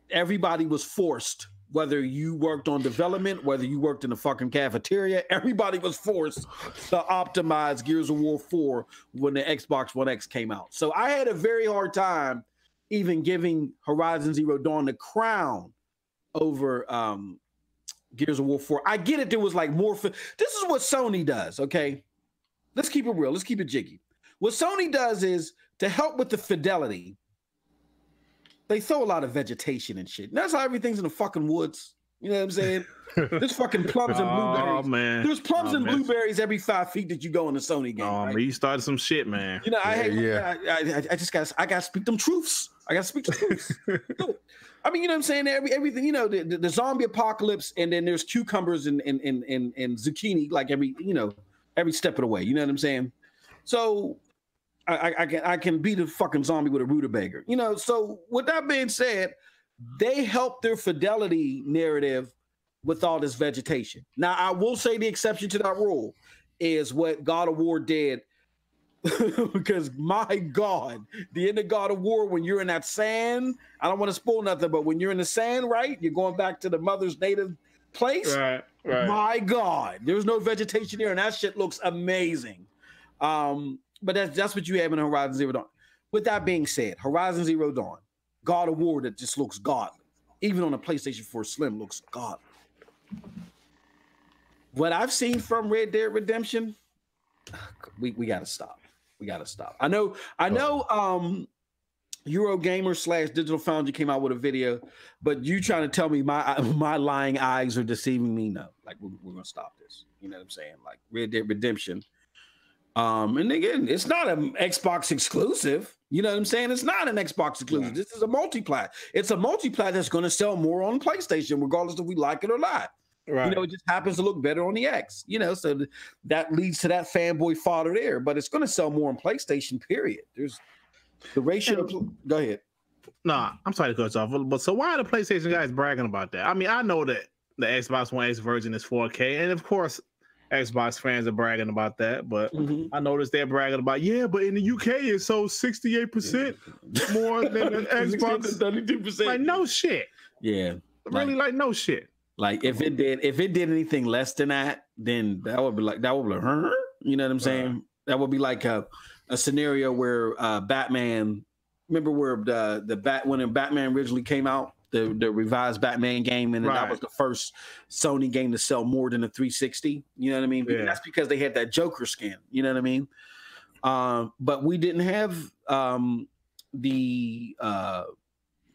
everybody was forced, whether you worked on development, whether you worked in the fucking cafeteria, everybody was forced to optimize Gears of War 4 when the Xbox One X came out. So I had a very hard time even giving Horizon Zero Dawn the crown over Gears of War 4. I get it. There was like more. This is what Sony does, okay? Let's keep it real. Let's keep it jiggy. What Sony does is to help with the fidelity, they throw a lot of vegetation and shit. And that's how everything's in the fucking woods. You know what I'm saying? There's fucking plums and blueberries. Oh, man. There's plums and blueberries every 5 feet that you go in the Sony game. Oh, right? Man, you started some shit, man. You know, I just got to speak them truths. I got to speak the truths. I mean, you know what I'm saying? Everything, you know, the zombie apocalypse, and then there's cucumbers and zucchini, like every step of the way. You know what I'm saying? So I can beat a fucking zombie with a rutabaga. You know, so with that being said, they help their fidelity narrative with all this vegetation. Now, I will say the exception to that rule is what God of War did. Because my God, the end of God of War, when you're in that sand, I don't want to spoil nothing, but when you're in the sand, right, you're going back to the mother's native place. Right. My God, there's no vegetation there, and that shit looks amazing. But that's what you have in Horizon Zero Dawn. With that being said, Horizon Zero Dawn, God of War that just looks godly. Even on the PlayStation 4 Slim looks godly. What I've seen from Red Dead Redemption, we got to stop. We got to stop. I know Eurogamer / Digital Foundry came out with a video, but you trying to tell me my lying eyes are deceiving me? No, like we're going to stop this. You know what I'm saying? Like Red Dead Redemption. And again, it's not an Xbox exclusive. You know what I'm saying? It's not an Xbox exclusive. Yeah. This is a multi-plat. It's a multi-plat that's going to sell more on PlayStation, regardless if we like it or not. Right. You know, it just happens to look better on the X. You know, so that leads to that fanboy fodder there. But it's going to sell more on PlayStation, period. There's the ratio. Go ahead. Nah, I'm sorry to cut you off. But so why are the PlayStation guys bragging about that? I mean, I know that the Xbox One X version is 4K. And of course, Xbox fans are bragging about that, but I noticed they're bragging about, but in the UK it sold 68% more than an Xbox. 32%. Like no shit. Yeah. Really, like no shit. Like if it did anything less than that, then that would be like huh? You know what I'm saying? That would be like a scenario where Batman. Remember where when Batman originally came out, the revised Batman game, and that was the first Sony game to sell more than a 360. You know what I mean? Yeah. That's because they had that Joker skin. You know what I mean? But we didn't have the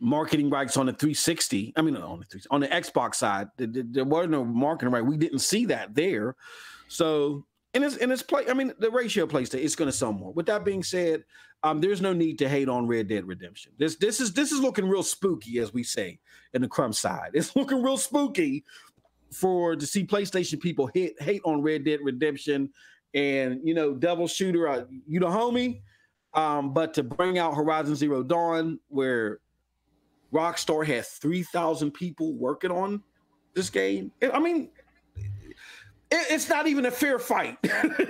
marketing rights on the 360. I mean, on the Xbox side, there was no marketing right. We didn't see that there. So in its play, I mean, the ratio PlayStation, it's going to sell more. With that being said, there's no need to hate on Red Dead Redemption. This is looking real spooky, as we say in the Crumb side. It's looking real spooky to see PlayStation people hate on Red Dead Redemption, and Devil Shooter, you the homie. But to bring out Horizon Zero Dawn, where Rockstar had 3,000 people working on this game, I mean, it's not even a fair fight.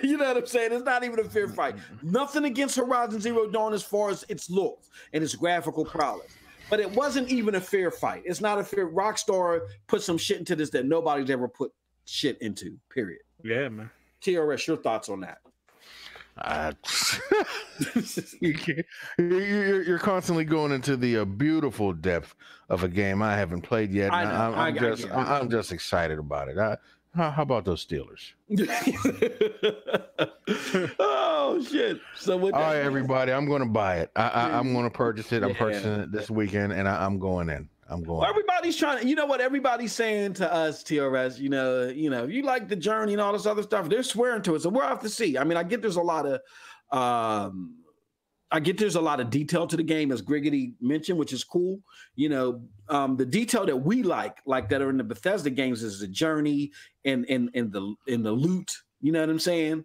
You know what I'm saying? It's not even a fair fight. Nothing against Horizon Zero Dawn as far as its looks and its graphical prowess. but it wasn't even a fair fight. It's not a fair. Rockstar put some shit into this that nobody's ever put shit into. Period. Yeah, man. TRS, your thoughts on that? You're constantly going into the beautiful depth of a game I haven't played yet. I'm just excited about it. How about those Steelers? Oh shit! So with all right, everybody, I'm going to buy it. I'm going to purchase it. I'm purchasing it this weekend, and I'm going in. Well, everybody's trying to, you know what everybody's saying to us, TRS, you know, you like the journey and all this other stuff. They're swearing to it. So we'll have to see. I mean, I get there's a lot of detail to the game, as Griggity mentioned, which is cool. You know, the detail that we like that are in the Bethesda games is the journey and the loot. You know what I'm saying?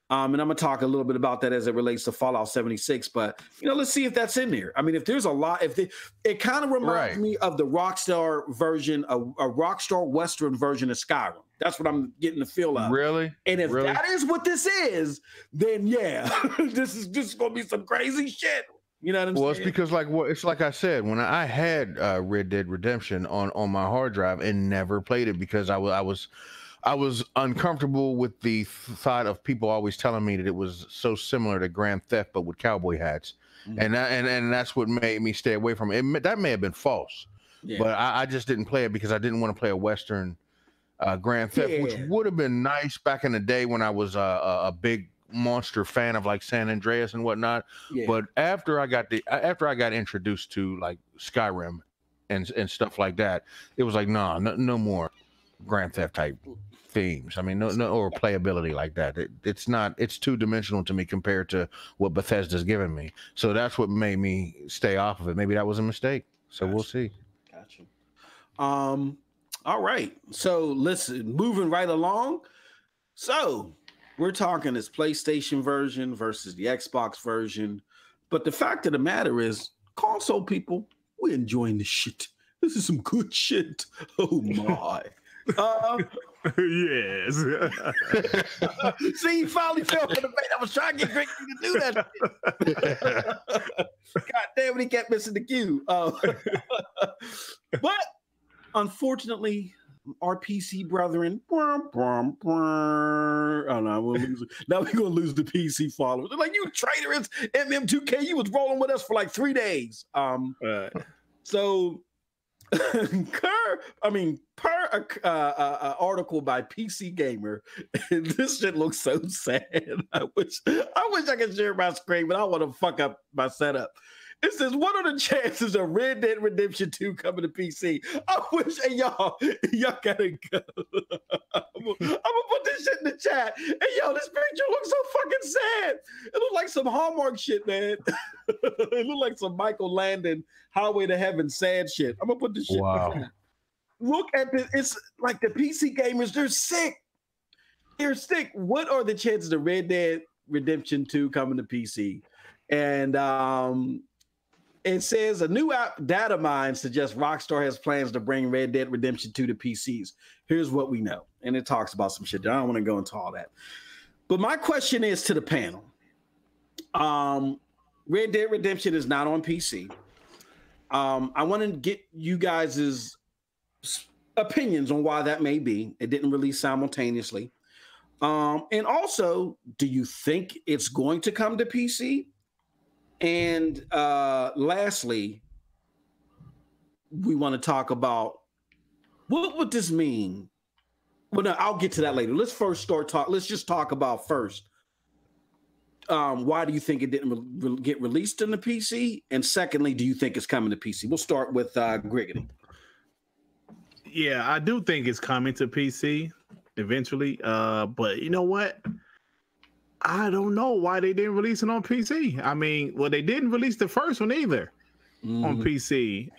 And I'm gonna talk a little bit about that as it relates to Fallout 76. But let's see if that's in there. I mean, if there's a lot, it kind of reminds me of the Rockstar version, a Rockstar Western version of Skyrim. That's what I'm getting the feel of. Really? And if that is what this is, then yeah, this is just gonna be some crazy shit. You know what I'm saying? Well, it's because it's like I said, when I had Red Dead Redemption on my hard drive and never played it because I was uncomfortable with the thought of people always telling me that it was so similar to Grand Theft, but with cowboy hats, and that's what made me stay away from it. That may have been false, but I just didn't play it because I didn't want to play a Western Grand Theft, which would have been nice back in the day when I was a big monster fan of like San Andreas and whatnot. Yeah. But after I got introduced to like Skyrim and stuff like that, it was like no more Grand Theft type themes. I mean, no or playability like that. It's two-dimensional to me compared to what Bethesda's given me. So that's what made me stay off of it. Maybe that was a mistake. So we'll see. Gotcha. All right. So listen, moving right along. So we're talking this PlayStation version versus the Xbox version. But the fact of the matter is, console people, we're enjoying this shit. This is some good shit. Oh my. Yes. See, you finally fell for the bait. I was trying to get Griggity to do that. God damn it, he kept missing the cue. But unfortunately, our PC brethren, oh no, we'll lose. Now we're gonna lose the PC followers. They're like, you traitorous MM2K, you was rolling with us for like 3 days. So per article by PC Gamer, this shit looks so sad. I wish I could share my screen, but I want to fuck up my setup. It says, what are the chances of Red Dead Redemption 2 coming to PC? I wish, hey, y'all gotta go. I'm gonna put this shit in the chat. Hey, yo, this picture looks so fucking sad. It looked like some Hallmark shit, man. It looked like some Michael Landon Highway to Heaven sad shit. I'm gonna put this shit. Wow. Look at this. It's like the PC gamers, they're sick. They're sick. What are the chances of Red Dead Redemption 2 coming to PC? And it says a new app data mine suggests Rockstar has plans to bring Red Dead Redemption 2 to PCs. Here's what we know. And it talks about some shit. I don't want to go into all that. But my question is to the panel. Red Dead Redemption is not on PC. I want to get you guys' opinions on why that may be. It didn't release simultaneously. And also, do you think it's going to come to PC? And lastly, we want to talk about what would this mean? Well, no, I'll get to that later. Let's first let's just talk about first. Why do you think it didn't get released in the PC? And secondly, do you think it's coming to PC? We'll start with Griggity. Yeah, I do think it's coming to PC eventually. But you know what? I don't know why they didn't release it on PC. I mean, well, they didn't release the first one either on PC.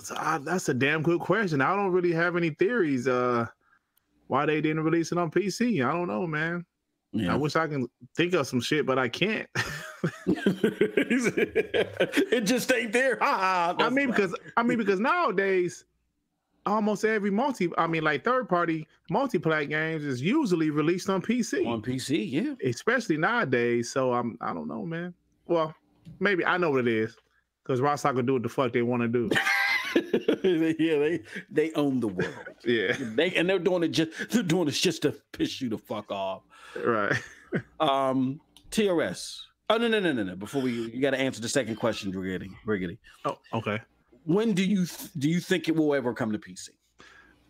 So that's a damn good question. I don't really have any theories why they didn't release it on PC. I don't know, man. Yeah. I wish I can think of some shit, but I can't. It just ain't there. Because nowadays, almost every third-party multiplayer games is usually released on PC. On PC, yeah. Especially nowadays. So I don't know, man. Well, maybe I know what it is. Because Rockstar can do what the fuck they want to do. Yeah, they own the world. Yeah, they're doing it just to piss you the fuck off. Right. TRS. Oh no. Before you got to answer the second question, Griggity. Oh, okay. When do you think it will ever come to PC?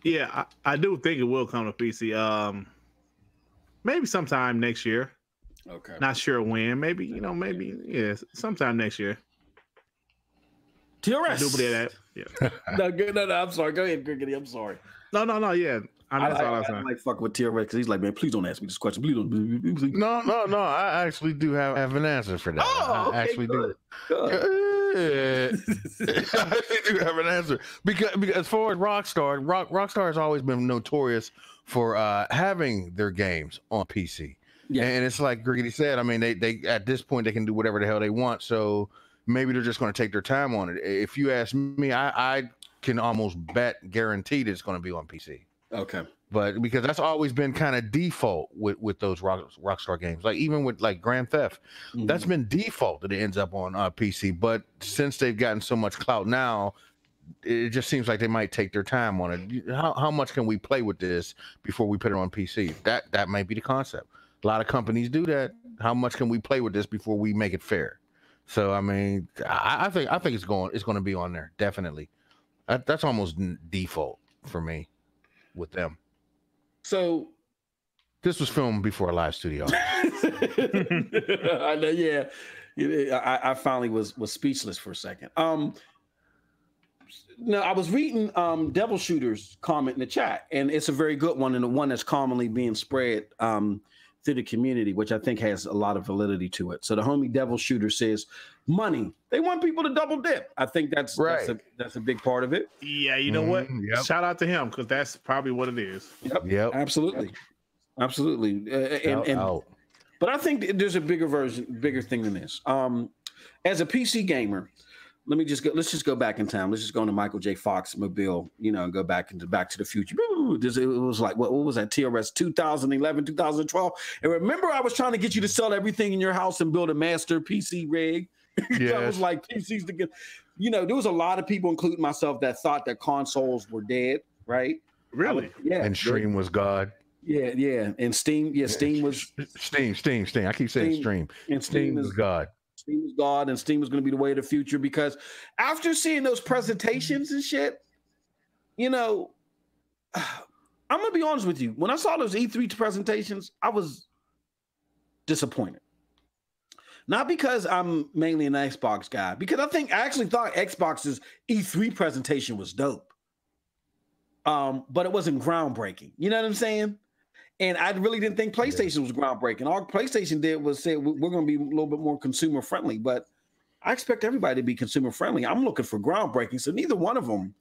Yeah, I do think it will come to PC. Maybe sometime next year. Okay. Not sure when. Maybe sometime next year. TRS. I do believe that. Yeah. No. I'm sorry. Go ahead, Griggity. I'm sorry. No. Yeah. That's all I'm saying. I like fucking with TRS because he's like, man, please don't ask me this question. Please don't. No. I actually do have an answer for that. Oh, okay, I actually good. do. I actually do have an answer because as far as Rockstar has always been notorious for having their games on PC. Yeah. And it's like Griggity said. I mean, they at this point they can do whatever the hell they want. So maybe they're just going to take their time on it. If you ask me, I can almost guaranteed it's going to be on PC. Okay. But because that's always been kind of default with those Rockstar games, like even with like Grand Theft, that's been default that it ends up on PC. But since they've gotten so much clout now, it just seems like they might take their time on it. How much can we play with this before we put it on PC? That might be the concept. A lot of companies do that. How much can we play with this before we make it fair? So I mean, I think it's going to be on there definitely. That's almost default for me with them. So this was filmed before a live studio. I know, yeah. I finally was speechless for a second. No, I was reading Devil Shooter's comment in the chat, and it's a very good one, and the one that's commonly being spread through the community, which I think has a lot of validity to it. So the homie Devil Shooter says, money. They want people to double dip. I think that's right. That's a big part of it. Yeah, you know what? Yep. Shout out to him because that's probably what it is. Yep. Absolutely. But I think there's a bigger thing than this. As a PC gamer, let's just go back in time. Let's just go into Michael J. Fox mobile, and go back into Back to the Future. It was like, what was that? TRS 2011, 2012. And remember, I was trying to get you to sell everything in your house and build a master PC rig. Yes. I was like, PCs to get, there was a lot of people, including myself, that thought that consoles were dead, right? Really? And Stream was God. Yeah. And Steam, Steam was Steam. I keep saying Stream. And Steam was God. Steam is God, and Steam is going to be the way of the future, because after seeing those presentations and shit, I'm going to be honest with you. When I saw those E3 presentations, I was disappointed. Not because I'm mainly an Xbox guy, because I actually thought Xbox's E3 presentation was dope. But it wasn't groundbreaking. You know what I'm saying? And I really didn't think PlayStation was groundbreaking. All PlayStation did was say, we're going to be a little bit more consumer friendly, but I expect everybody to be consumer friendly. I'm looking for groundbreaking. So neither one of them,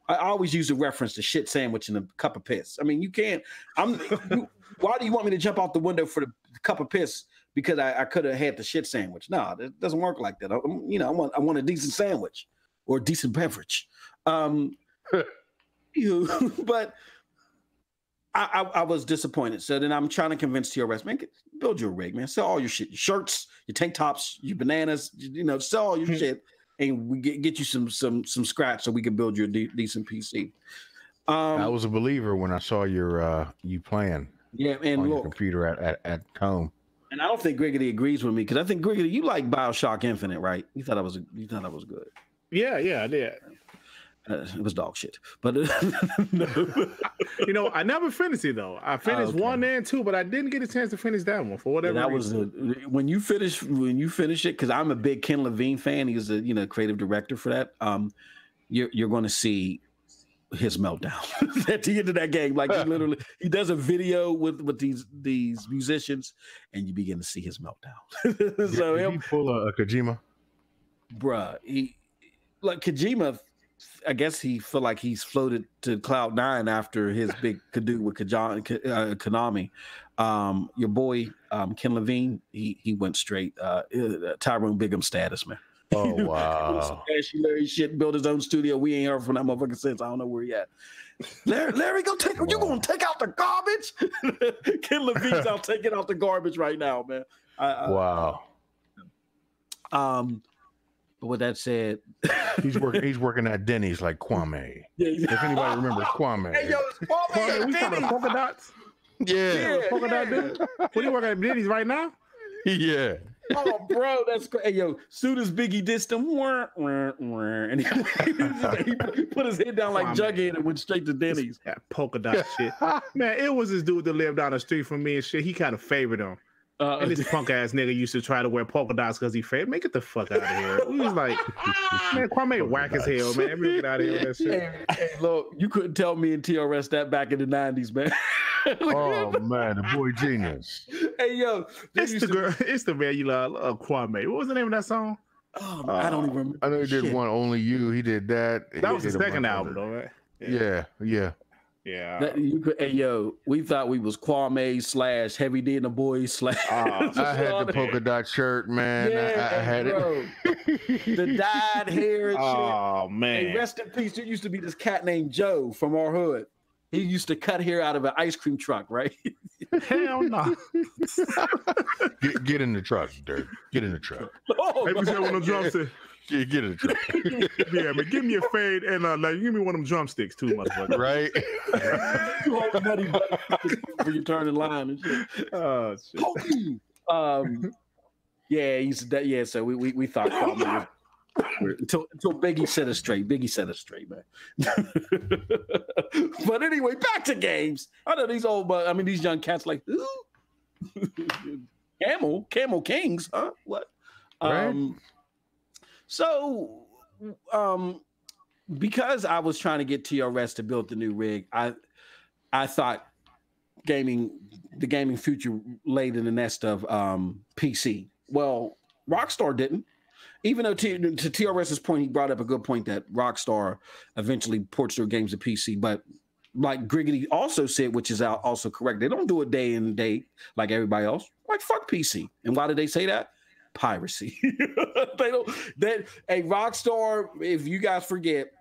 I always use a reference to shit sandwich and a cup of piss. I mean, you can't, why do you want me to jump out the window for the cup of piss? Because I could have had the shit sandwich. No, it doesn't work like that. I want a decent sandwich or a decent beverage. But I was disappointed. So then I'm trying to convince TRS, man, build your rig, man. Sell all your shit, your shirts, your tank tops, your bananas, sell all your shit, and we get you some scratch so we can build you a decent PC. I was a believer when I saw your you playing. Yeah, and on your computer at home. And I don't think Griggity agrees with me, because I think Griggity, you like BioShock Infinite, right? You thought I was good. Yeah, I did. It was dog shit, but no. I never finished it though. I finished 1 and 2, but I didn't get a chance to finish that one for whatever reason. When you finish it, because I'm a big Ken Levine fan. He's a creative director for that. You're going to see his meltdown at the end of that game. Like he does a video with these musicians, and you begin to see his meltdown. So did he pull a Kojima, bruh. Like Kojima. I guess he feel like he's floated to Cloud 9 after his big kadoo with Konami. Your boy Ken Levine, he went straight Tyrone Bigham status, man. Oh wow! Larry shit, built his own studio. We ain't heard from that motherfucker since. I don't know where he at. Larry, go take. Wow. You gonna take out the garbage? Ken Levine's out taking out the garbage right now, man. Wow. But with that said, he's working at Denny's like Kwame. Yeah. If anybody remembers Kwame. Hey, yo, it's Kwame. We talking about polka dots? Yeah. Polka dot dude? What are you working at Denny's right now? Yeah. Oh, bro, that's great. Hey, yo, soon as Biggie dissed him, and he put his head down like Jughead and went straight to Denny's. That polka dot shit. Man, it was this dude that lived down the street from me and shit. He kind of favored him. And this punk ass nigga used to try to wear polka dots because he favored. Make it the fuck out of here. He was like, man, Kwame whack as hell, man. Get out of here with that shit. Hey, look, you couldn't tell me and TRS that back in the 90s, man. Oh man, the boy genius. Hey, yo, it's the man you love, Kwame. What was the name of that song? Oh, I don't even remember. I know he did one, Only You. He did that. That was the second album, though, right? Yeah. Hey, yo, we thought we was Kwame / Heavy D and the Boys / I had the polka dot shirt, man. Yeah, I had bro. The dyed hair and shit. Oh man. Hey, rest in peace. There used to be this cat named Joe from our hood. He used to cut hair out of an ice cream truck, right? Hell no. Get in the truck, Dirk. Get in the truck. Oh, hey, we said one of them drumsticks. Yeah, get in the truck. Yeah, man, give me a fade and like give me one of them drumsticks too, motherfucker. Right? You hold the nutty when you turn in line and shit. Oh shit. Yeah, he used to. Yeah, so we thought Kwame was. Until Biggie set us straight. Biggie set us straight, man. But anyway, back to games. I know these young cats like, ooh, Camel Kings, huh? What? Right. So, because I was trying to get TRS to build the new rig, I thought the gaming future laid in the nest of PC. Well, Rockstar didn't. Even though to TRS's point, he brought up a good point that Rockstar eventually ports their games to PC. But like Griggity also said, which is also correct, they don't do it day in day like everybody else. Like fuck PC. And why did they say that? Piracy. They don't. Hey, Rockstar, if you guys forget,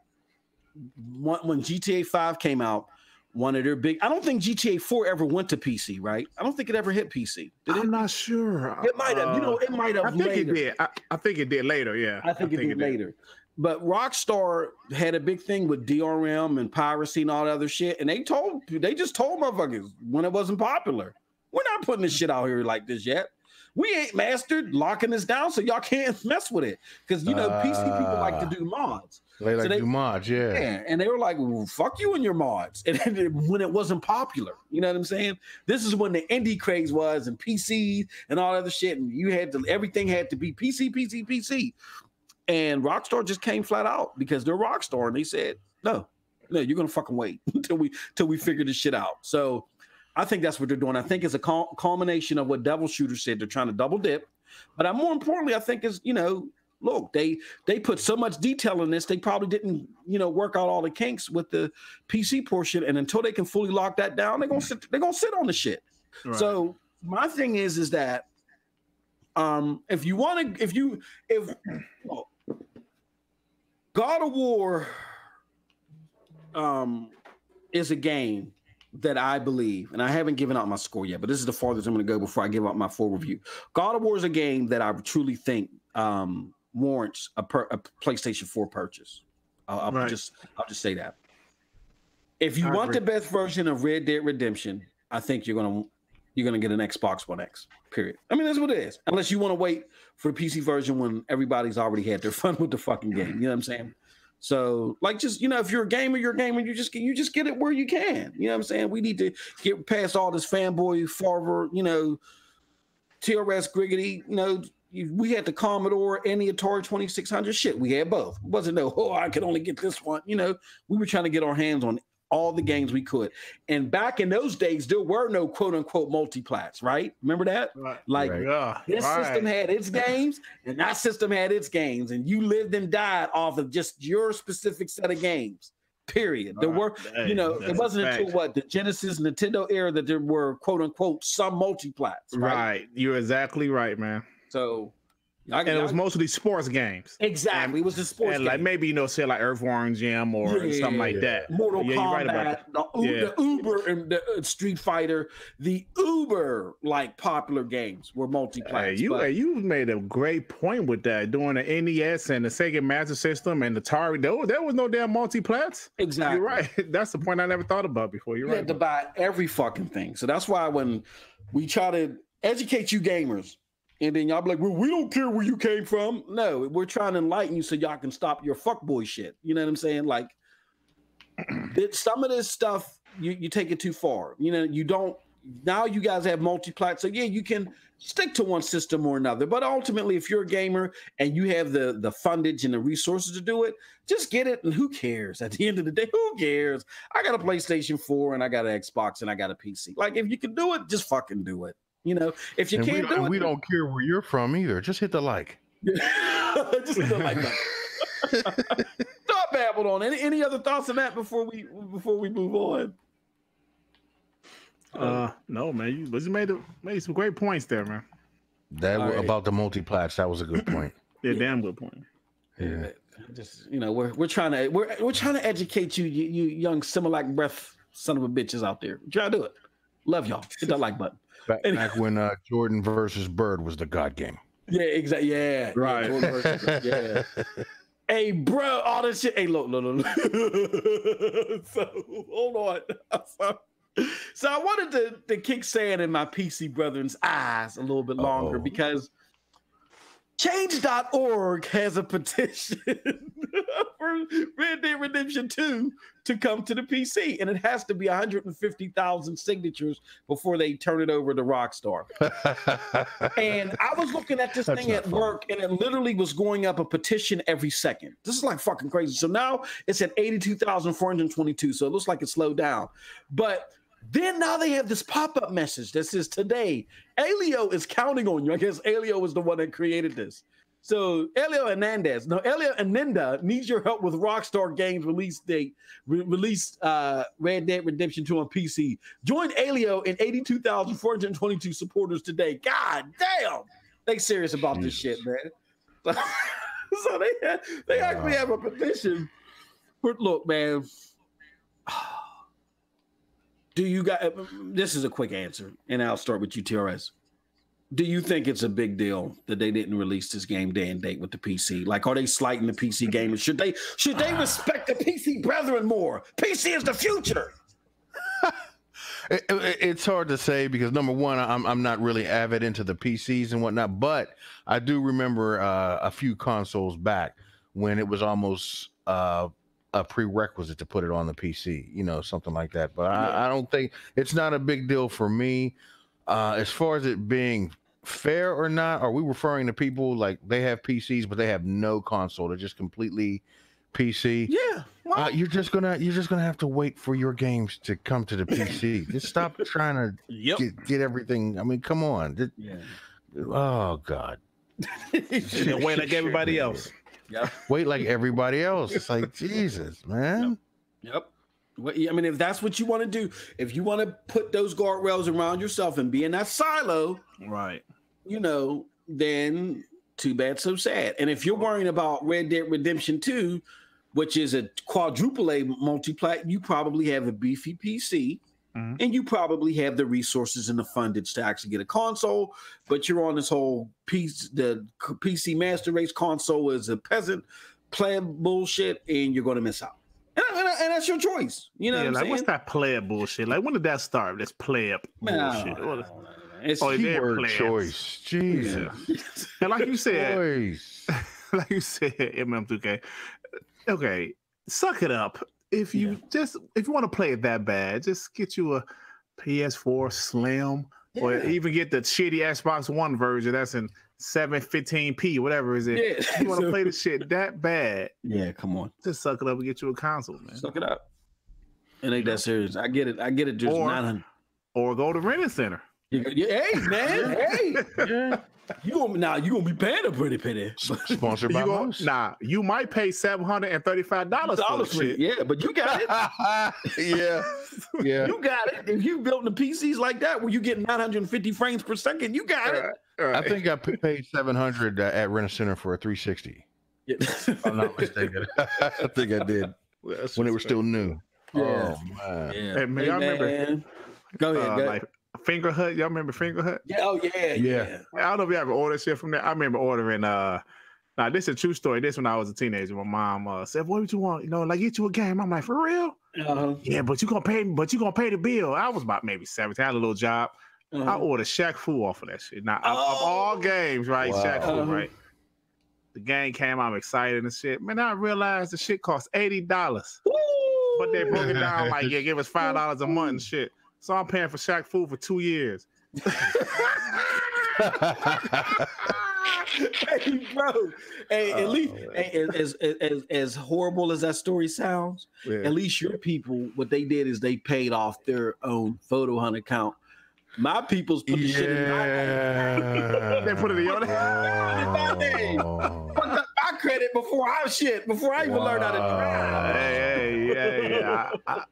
when GTA 5 came out, one of their big. I don't think GTA 4 ever went to PC, right? I don't think it ever hit PC. I'm not sure. It might have. It might have. I think later. it did. I think it did later. Yeah, I think it did later. But Rockstar had a big thing with DRM and piracy and all that other shit, and they just told motherfuckers when it wasn't popular, we're not putting this shit out here like this yet. We ain't mastered locking this down, so y'all can't mess with it because PC people like to do mods. They like to do mods, yeah. And they were like, well, fuck you and your mods. And when it wasn't popular, you know what I'm saying? This is when the indie craze was and PC and all other shit. And everything had to be PC. And Rockstar just came flat out because they're Rockstar. And they said, no, you're going to fucking wait until we figure this shit out. So I think that's what they're doing. I think it's a culmination of what Devil Shooter said. They're trying to double dip. But more importantly, I think is, look, they put so much detail in this, they probably didn't, work out all the kinks with the PC portion. And until they can fully lock that down, they're gonna sit on the shit. Right. So my thing is that if God of War is a game that I believe, and I haven't given out my score yet, but this is the farthest I'm going to go before I give out my full review. God of War is a game that I truly think warrants a PlayStation 4 purchase. I'll just say that. If you want the best version of Red Dead Redemption, I think you're gonna get an Xbox One X. Period. I mean, that's what it is. Unless you want to wait for the PC version when everybody's already had their fun with the fucking game. You know what I'm saying? So, like, just if you're a gamer, you just get it where you can. You know what I'm saying? We need to get past all this fanboy fervor. TRS Griggity. We had the Commodore and the Atari 2600. Shit, we had both. It wasn't I could only get this one. We were trying to get our hands on all the games we could. And back in those days, there were no quote unquote multiplats, right? Remember that? Right. This system had its games and that system had its games. And you lived and died off of just your specific set of games. Period. There were, it wasn't until the Genesis Nintendo era that there were quote unquote some multiplats. Right. You're exactly right, man. So And it was mostly sports games. Exactly. It was the sports and game. like maybe, say like Earthworm Jim or something like that. Mortal Kombat, you're right about that. The Uber and the Street Fighter, the Uber like popular games were multi-plat. You made a great point with that. Doing the NES and the Sega Master System and the Atari, there was no damn multi-plats. Exactly. You're right. That's the point I never thought about before. You're right. You had to buy every fucking thing. So that's why when we try to educate you gamers, and then y'all be like, well, we don't care where you came from. No, we're trying to enlighten you so y'all can stop your fuckboy shit. You know what I'm saying? Like, some of this stuff, you take it too far. You don't. Now you guys have multi-plat, so yeah, you can stick to one system or another. But ultimately, if you're a gamer and you have the fundage and the resources to do it, just get it, and who cares? At the end of the day, who cares? I got a PlayStation 4 and I got an Xbox and I got a PC. Like, if you can do it, just fucking do it. If you can't do it, we don't care where you're from either. Just hit the like. Just hit the like button. Stop babbling on. Any other thoughts on that before we move on? No, man. You made some great points there, man. About the multi-plats. That was a good point. Yeah, damn good point. Yeah. Just we're trying to educate you young Similac breath son of a bitches out there. Try to do it. Love y'all. Hit that like button. Back when Jordan versus Bird was the God game. Yeah, exactly. Yeah, right. Yeah. Hey, bro, all this shit. Hey, look. So hold on. So I wanted to kick sand in my PC brethren's eyes a little bit longer because Change.org has a petition for Red Dead Redemption 2 to come to the PC, and it has to be 150,000 signatures before they turn it over to Rockstar. And I was looking at this thing at work, and it literally was going up a petition every second. This is like fucking crazy. So now it's at 82,422, so it looks like it slowed down. But then now they have this pop-up message that says, today, Elio is counting on you. I guess Elio was the one that created this. So Elio Anenda needs your help with Rockstar Games release date. Release Red Dead Redemption 2 on PC. Join Elio and 82,422 supporters today. God damn. They serious about this shit, man. So they actually have a petition. Look, man. Do you guys? This is a quick answer, and I'll start with you, TRS. Do you think it's a big deal that they didn't release this game day and date with the PC? Like, are they slighting the PC gamers? Should they respect the PC brethren more? PC is the future. It's hard to say because number one, I'm not really avid into the PCs and whatnot, but I do remember a few consoles back when it was almost a prerequisite to put it on the PC, something like that. But I don't think it's not a big deal for me. As far as it being fair or not, are we referring to people like they have PCs but they have no console? They're just completely PC. Yeah. Well, you're just gonna have to wait for your games to come to the PC. Just stop trying to get everything. I mean, come on. Oh God. Wait like everybody else. Yeah. Wait like everybody else. It's like Jesus, man. Yep. Well, I mean, if that's what you want to do, if you want to put those guardrails around yourself and be in that silo, right? Then too bad, so sad. And if you're worrying about Red Dead Redemption 2, which is a quadruple A multi-plat, you probably have a beefy PC. And you probably have the resources and the fundage to actually get a console, but you're on this whole piece. The PC Master Race console is a peasant playing bullshit, and you're going to miss out. And that's your choice. You know, what I'm what's that player bullshit? Like, when did that start? This player bullshit. It's keyword choice. Jesus. And like you said, MM2K. Okay, suck it up. If you want to play it that bad, just get you a PS4 Slim, or even get the shitty Xbox One version that's in 715p, whatever is it. Yeah. You want to play the shit that bad? Yeah, come on. Just suck it up and get you a console, man. Suck it up. It ain't that serious. I get it. Just 900. Or go to Rent Center. Hey, man. Hey. Yeah. You gonna be paying a pretty penny. Sponsored by Mouse. Nah, you might pay $735 for shit. Yeah, but you got it. Yeah. You got it. If you built the PCs like that where you get 950 frames per second, you got it. I think I paid $700 at Rent-A-Center for a 360. Yeah. If I'm not mistaken. I think I did when it was still new. Yeah. Oh man. Yeah. Hey, man, y'all remember? Go ahead. Like Finger Hut. Y'all remember Finger Hut? Yeah. Oh yeah. I don't know if you ever ordered shit from there. I remember ordering. Now this is a true story. This when I was a teenager. My mom said, "What would you want? You know, like get you a game." I'm like, "For real?" Yeah, but you gonna pay the bill. I was about maybe 17. I had a little job. I ordered Shaq Fu off of that shit. Now of all games, right? Wow. Shaq Fu, right? The game came. I'm excited and shit. Man, I realized the shit cost $80. But they broke it down like, yeah, give us $5 a month and shit. So I'm paying for Shaq Fu for 2 years. Hey, bro. Hey, at least as horrible as that story sounds, at least your people, what they did is they paid off their own photo hunt account. My people's put the shit in my name. They put it in your name. My name. Put my credit before I even learned how to drive. Hey,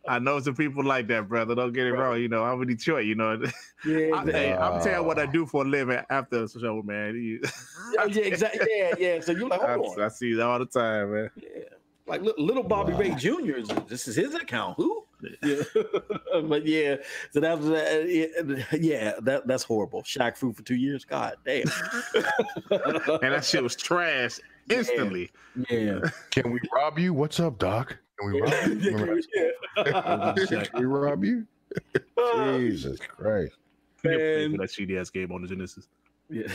I know some people like that, brother. Don't get it wrong. You know, I'm in Detroit, you know. I'm telling you what I do for a living after the show, man. Yeah, exactly. Yeah. So you're like, hold on. I see that all the time, man. Yeah. Like little Bobby Ray Jr. This is his account. Who? Yeah. But yeah, so that was that's horrible. Shaq Fu for 2 years. God damn. And that shit was trash instantly. Yeah. Can we rob you? What's up, Doc? Can we rob you? Can we rob you? Jesus Christ. Man. That shitty ass game on the Genesis. Yeah.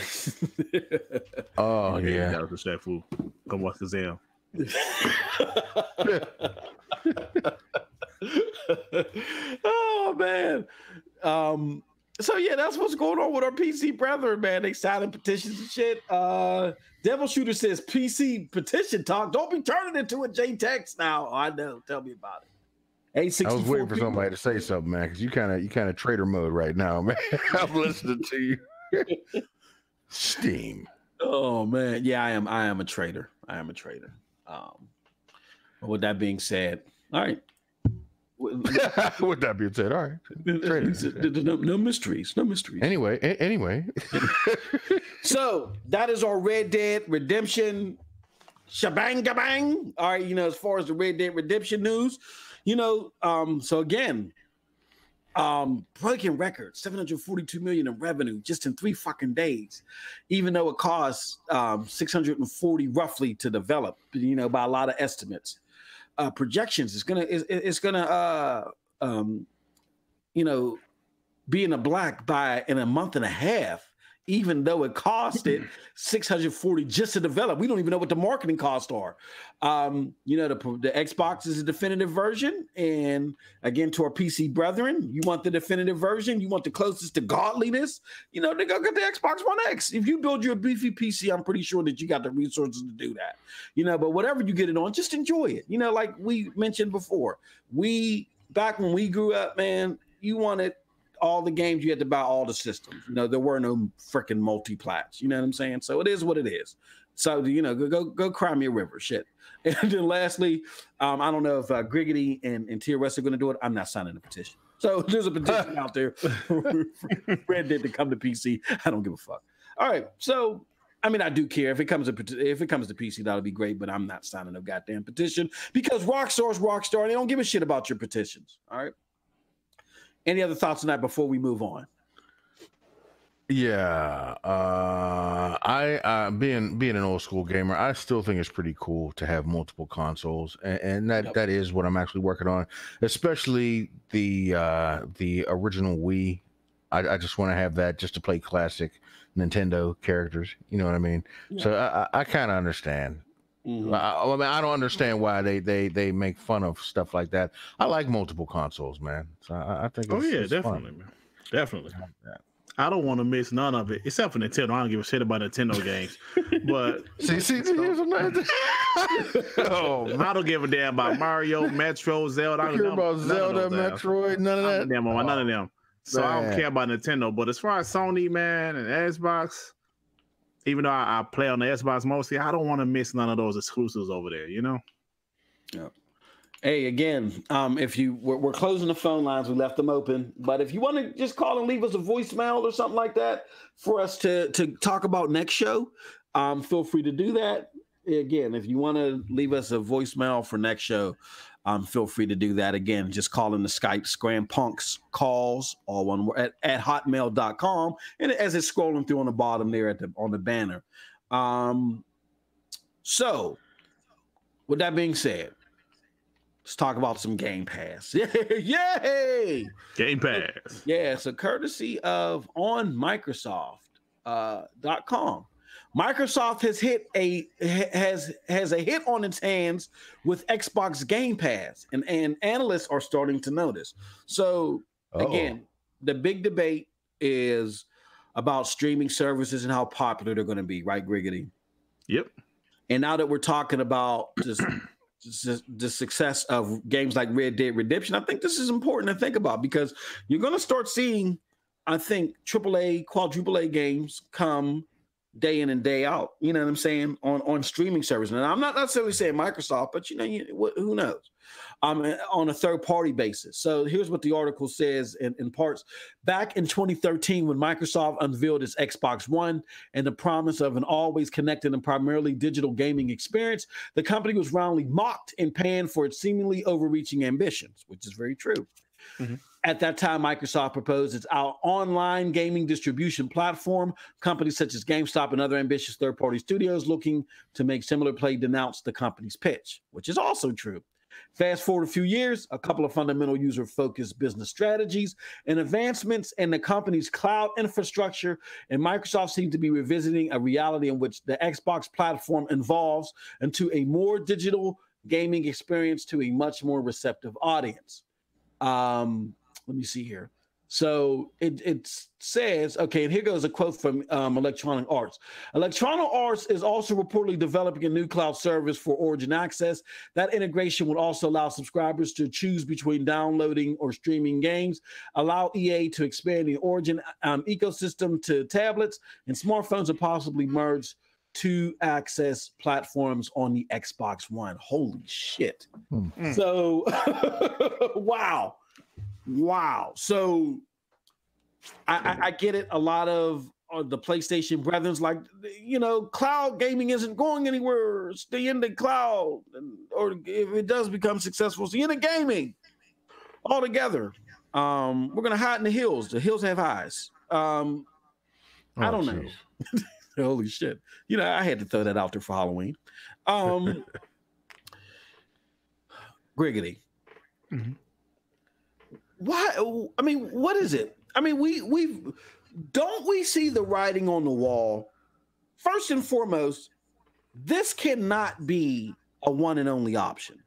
Oh yeah. That was the Shaq Fu. Come watch the Zam. Oh man. So yeah, that's what's going on with our PC brethren, man. They signing petitions and shit. Devil Shooter says PC petition talk. Don't be turning into a J-Tex now. I know. Tell me about it. A64 I was waiting for somebody to say something, man, because you kind of traitor mode right now, man. I'm listening to you. Steam. Oh man, yeah, I am a traitor. With that being said, all right. With that being said, all right. No mysteries. Anyway. So that is our Red Dead Redemption shabang-gabang. All right, as far as the Red Dead Redemption news, so again, breaking records, 742 million in revenue just in 3 fucking days, even though it costs 640 roughly to develop, by a lot of estimates. Projections is gonna be in the black in a month and a half, even though it costed 640 just to develop. We don't even know what the marketing costs are. The Xbox is a definitive version, and again, to our PC brethren, you want the definitive version, you want the closest to godliness, they go get the Xbox One X. If you build your beefy PC, I'm pretty sure that you got the resources to do that. But whatever you get it on, just enjoy it. Like we mentioned before, back when we grew up, man, you wanted all the games, you had to buy all the systems. There were no freaking multi-plats. You know what I'm saying? So it is what it is. So go cry me a river, shit. And then lastly, I don't know if Griggity and TRS are going to do it. I'm not signing the petition. So there's a petition out there for Red Dead to come to PC. I don't give a fuck. All right, so I mean, I do care if it comes to PC, that'll be great. But I'm not signing a goddamn petition because Rockstar's Rockstar. And they don't give a shit about your petitions. All right. Any other thoughts on that before we move on? Yeah, I being an old school gamer, I still think it's pretty cool to have multiple consoles, and that is what I'm actually working on, especially the original Wii. I just want to have that just to play classic Nintendo characters. You know what I mean? Yeah. So I kind of understand. Mm-hmm. I don't understand why they make fun of stuff like that. I like multiple consoles, man. So I think it's definitely, fun. Man. Definitely. Yeah. I don't want to miss none of it, except for Nintendo. I don't give a shit about Nintendo games. But I don't give a damn about Mario, Metro, Zelda. I don't care about Zelda, Metroid, none of that. None of them. So I don't care about Nintendo. But as far as Sony, man, and Xbox, even though I play on the Xbox mostly, I don't want to miss none of those exclusives over there. Yeah. Hey, again, if we're closing the phone lines, we left them open. But if you want to just call and leave us a voicemail or something like that for us to talk about next show, feel free to do that. Again, if you want to leave us a voicemail for next show, feel free to do that. Again, just call in the Skype Scram Punks calls, all one word, at hotmail.com. And as it's scrolling through on the bottom there on the banner. So, with that being said, let's talk about some Game Pass. Yay! Game Pass. Yeah, so courtesy of on Microsoft.com. Microsoft has a hit on its hands with Xbox Game Pass, and analysts are starting to notice. So again, the big debate is about streaming services and how popular they're going to be, right, Griggity? Yep. And now that we're talking about the success of games like Red Dead Redemption, I think this is important to think about because you're going to start seeing, I think, AAA, quadruple A games come day in and day out. You know what I'm saying? On streaming services. And I'm not necessarily saying Microsoft, but who knows? On a third party basis. So here's what the article says in parts. Back in 2013, when Microsoft unveiled its Xbox One and the promise of an always connected and primarily digital gaming experience, the company was roundly mocked and panned for its seemingly overreaching ambitions, which is very true. Mm-hmm. At that time, Microsoft proposed its online gaming distribution platform. Companies such as GameStop and other ambitious third-party studios looking to make similar play denounced the company's pitch, which is also true. Fast forward a few years, a couple of fundamental user-focused business strategies and advancements in the company's cloud infrastructure, and Microsoft seems to be revisiting a reality in which the Xbox platform evolves into a more digital gaming experience to a much more receptive audience. Let me see here. So it says, okay, and here goes a quote from Electronic Arts. Electronic Arts is also reportedly developing a new cloud service for Origin Access. That integration would also allow subscribers to choose between downloading or streaming games, allow EA to expand the Origin ecosystem to tablets and smartphones, and possibly merge two access platforms on the Xbox One. Holy shit. Mm. So, wow. So I get it. A lot of the PlayStation brethren's like, cloud gaming isn't going anywhere. It's the end of cloud. Or if it does become successful, it's the end of gaming altogether. We're going to hide in the hills. The hills have eyes. I don't know. Holy shit. I had to throw that out there for Halloween. Griggity. Mm-hmm. Why? I mean, what is it? I mean, we see the writing on the wall. First and foremost, this cannot be a one and only option.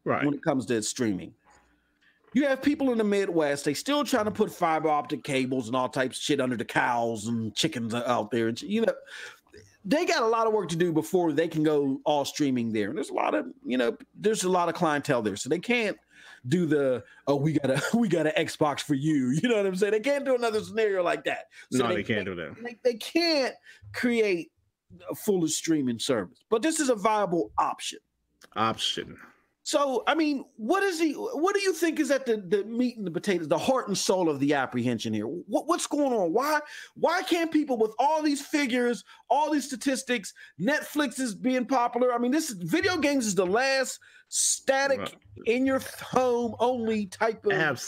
Right. When it comes to streaming. You have people in the Midwest, they still trying to put fiber optic cables and all types of shit under the cows and chickens out there. And, they got a lot of work to do before they can go all streaming there. And there's a lot of, there's a lot of clientele there. So they can't do we got an Xbox for you. You know what I'm saying? They can't do another scenario like that. So they can't do that. They can't create a full streaming service. But this is a viable option. So, I mean, what do you think is at the meat and the potatoes, the heart and soul of the apprehension here? What's going on? Why can't people with all these figures, all these statistics, Netflix is being popular? I mean, video games is the last static in your home only type of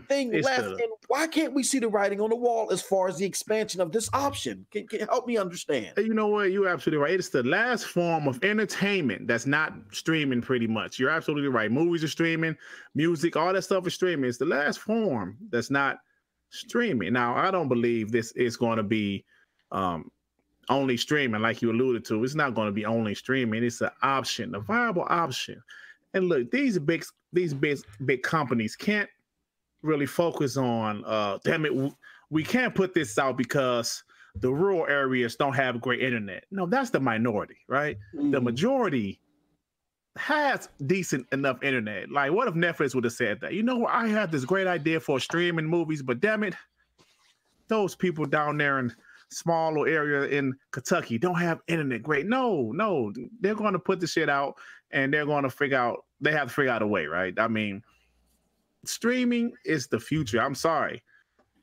thing left. And why can't we see the writing on the wall as far as the expansion of this option? Can help me understand? You know what? You're absolutely right. It's the last form of entertainment that's not streaming pretty much. You're absolutely right. Movies are streaming, music, all that stuff is streaming. It's the last form that's not streaming. Now, I don't believe this is going to be only streaming, like you alluded to. It's not going to be only streaming. It's an option, a viable option. And look, these big companies can't really focus on. Damn it, we can't put this out because the rural areas don't have great internet. No, that's the minority, right? Mm-hmm. The majority has decent enough internet. Like, what if Netflix would have said that? I had this great idea for streaming movies, but damn it, those people down there in small little area in Kentucky don't have internet. Great. No, they're going to put the shit out and they're going to they have to figure out a way, right? I mean, streaming is the future. I'm sorry.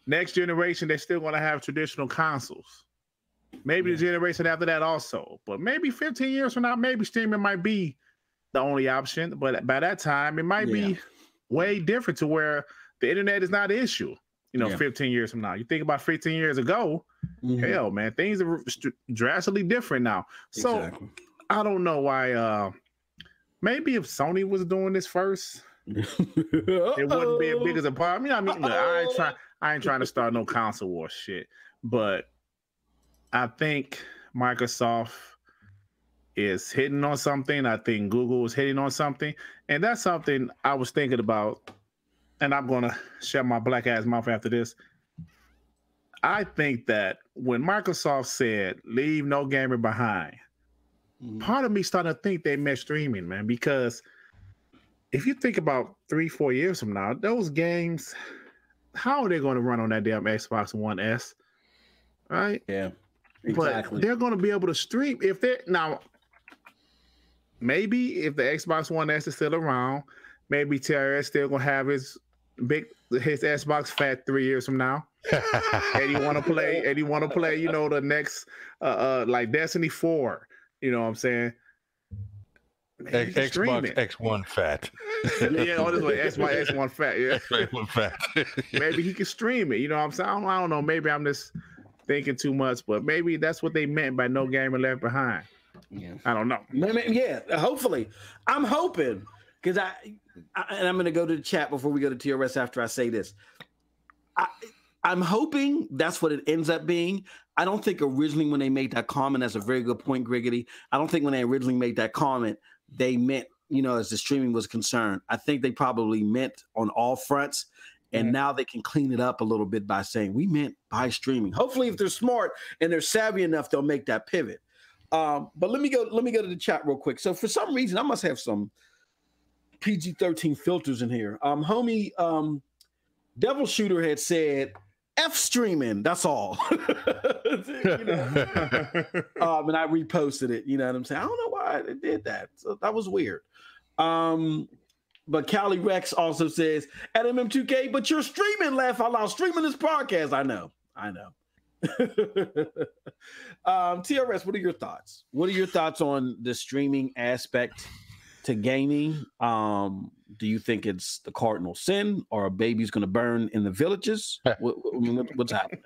Next generation, they're still going to have traditional consoles. Maybe the generation after that also. But maybe 15 years from now, maybe streaming might be the only option. But by that time, it might be way different to where the internet is not an issue. 15 years from now. You think about 15 years ago, hell, man, things are drastically different now. So I don't know why. Maybe if Sony was doing this first, it wouldn't be as big as a problem. Look, I ain't trying to start no console war shit, but I think Microsoft is hitting on something. I think Google is hitting on something, and that's something I was thinking about. And I'm going to shut my black ass mouth after this. I think that when Microsoft said, leave no gamer behind, part of me started to think they meant streaming, man, because if you think about 3-4 years from now, those games, how are they going to run on that damn Xbox One S? Right? Yeah, exactly. But they're going to be able to stream. Maybe if the Xbox One S is still around, maybe TRS still going to have his Xbox Fat 3 years from now. And he want to play, the next, like Destiny 4. You know what I'm saying? Xbox X1 Fat. Yeah, this way, X1 Fat. Yeah, X1 Fat. Maybe he can stream it. You know what I'm saying? I don't know. Maybe I'm just thinking too much, but maybe that's what they meant by no gamer left behind. Yeah, I don't know. Yeah, hopefully, I'm hoping because and I'm going to go to the chat before we go to TRS after I say this. I'm hoping that's what it ends up being. I don't think originally when they made that comment, that's a very good point, Griggity. I don't think when they originally made that comment, they meant, as the streaming was concerned. I think they probably meant on all fronts. And now they can clean it up a little bit by saying we meant by streaming. Hopefully, if they're smart and they're savvy enough, they'll make that pivot. But let me go to the chat real quick. So for some reason, I must have some PG-13 filters in here. Homie Devil Shooter had said F streaming, that's all. And I reposted it, you know what I'm saying? I don't know why they did that. So that was weird. But Cali Rex also says at MM2K, but you're streaming, laugh out loud, streaming this podcast. I know. TRS, what are your thoughts? What are your thoughts on the streaming aspect to gaming? Do you think it's the cardinal sin, or a baby's going to burn in the villages? What's happening?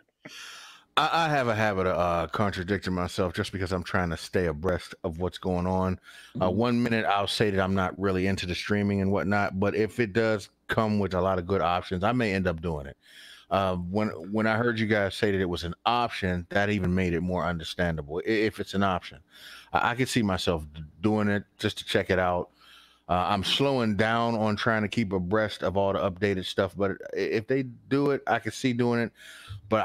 I have a habit of contradicting myself just because I'm trying to stay abreast of what's going on. 1 minute I'll say that I'm not really into the streaming and whatnot, but if it does come with a lot of good options, I may end up doing it. When I heard you guys say that it was an option, that even made it more understandable. If it's an option, I could see myself doing it just to check it out. I'm slowing down on trying to keep abreast of all the updated stuff, but if they do it, I could see doing it. But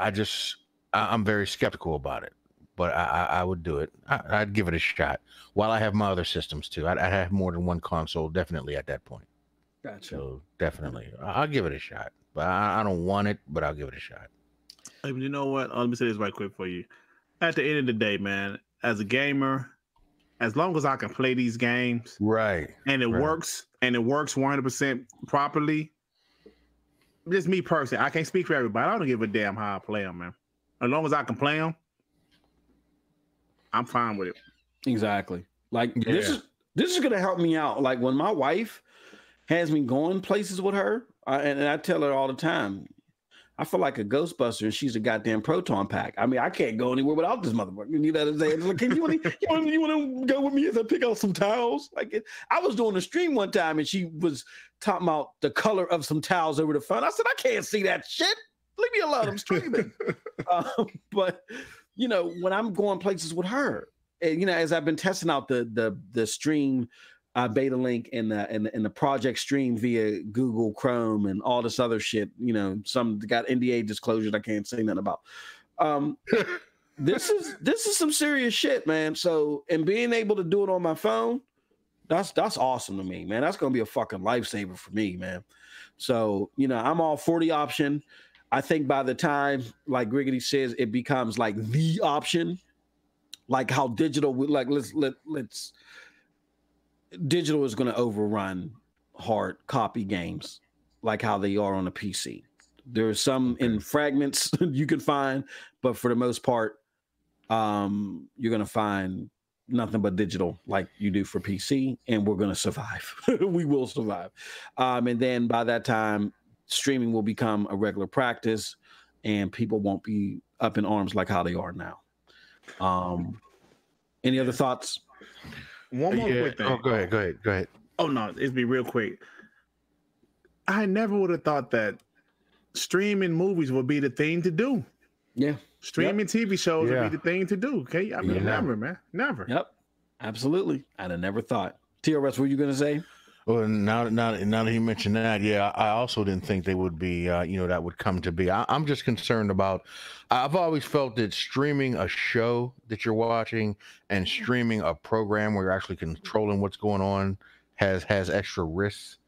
I'm very skeptical about it. But I would do it. I'd give it a shot. While I have my other systems too, I'd have more than one console definitely at that point. Gotcha. So definitely, I'll give it a shot. But I don't want it, but I'll give it a shot. You know what? Let me say this right quick for you. At the end of the day, man, as a gamer, as long as I can play these games, right, and it works 100% properly, just me personally, I can't speak for everybody. I don't give a damn how I play them, man. As long as I can play them, I'm fine with it. Exactly. Like this is gonna help me out. Like when my wife has me going places with her, and I tell her all the time, I feel like a Ghostbuster, and she's a goddamn proton pack. I mean, I can't go anywhere without this motherfucker. You know what I'm saying? Like, you want to go with me as I pick out some towels? I was doing a stream one time, and she was talking about the color of some towels over the phone. I said, I can't see that shit. Leave me alone. I'm streaming. But when I'm going places with her, and as I've been testing out the stream beta link and the project stream via Google Chrome and all this other shit, some got NDA disclosures I can't say nothing about. This is some serious shit, man. So, and being able to do it on my phone, that's awesome to me, man. That's gonna be a fucking lifesaver for me, man. So, I'm all for the option. I think by the time, like Griggity says, it becomes like the option, like how digital, like let's digital is going to overrun hard copy games, like how they are on a PC. There's some in fragments you can find, but for the most part, you're going to find nothing but digital like you do for PC, and we're going to survive. We will survive. And then by that time, streaming will become a regular practice, and people won't be up in arms like how they are now. Any other thoughts? One more quick thing. Oh, go ahead. Oh no, it'd be real quick. I never would have thought that streaming movies would be the thing to do. Yeah. Streaming TV shows would be the thing to do. Okay. I mean, never, man. Never. Yep. Absolutely. I'd have never thought. TRS, what were you going to say? Well, now that you mentioned that, yeah, I also didn't think they would be, that would come to be. I'm just concerned about, I've always felt that streaming a show that you're watching and streaming a program where you're actually controlling what's going on has extra risks,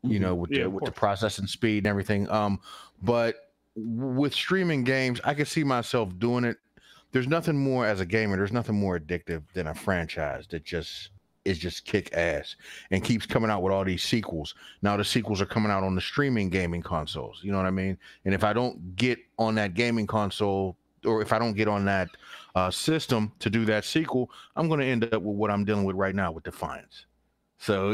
with the processing speed and everything. But with streaming games, I could see myself doing it. There's nothing more as a gamer, there's nothing more addictive than a franchise that is just kick ass and keeps coming out with all these sequels. Now the sequels are coming out on the streaming gaming consoles. You know what I mean? And if I don't get on that gaming console, or if I don't get on that system to do that sequel, I'm going to end up with what I'm dealing with right now with Defiance. So,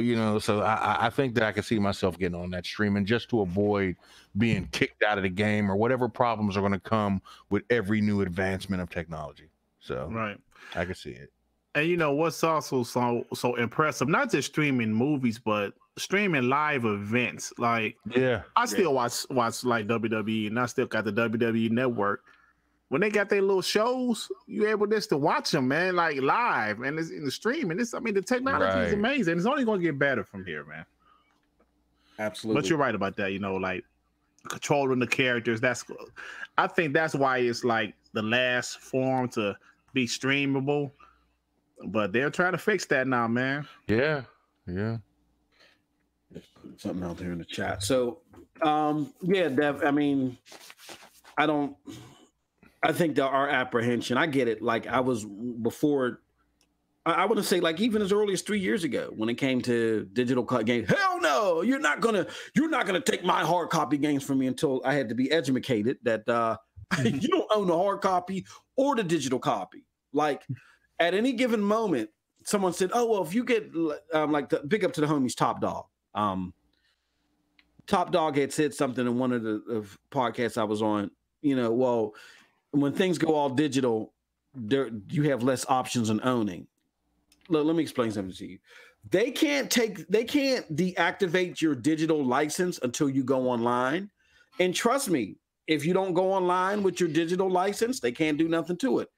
I think that I can see myself getting on that streaming just to avoid being kicked out of the game or whatever problems are going to come with every new advancement of technology. So right, I can see it. And what's also so impressive, not just streaming movies, but streaming live events. Like, I still watch like WWE, and I still got the WWE Network. When they got their little shows, you're able just to watch them, man, like live, and it's in the streaming. The technology is amazing. It's only going to get better from here, man. Absolutely. But you're right about that. Like controlling the characters. I think that's why it's like the last form to be streamable. But they're trying to fix that now, man. Yeah. Something out there in the chat. So, Dev, I think that our apprehension, I get it. Like I was before, I want to say like even as early as 3 years ago when it came to digital games. Hell no, you're not gonna take my hard copy games from me until I had to be educated that you don't own the hard copy or the digital copy. Like at any given moment, someone said, "Oh well, if you get big up to the homies Top Dog." Top Dog had said something in one of the podcasts I was on. When things go all digital, you have less options in owning. Let me explain something to you. They can't deactivate your digital license until you go online. And trust me, if you don't go online with your digital license, they can't do nothing to it.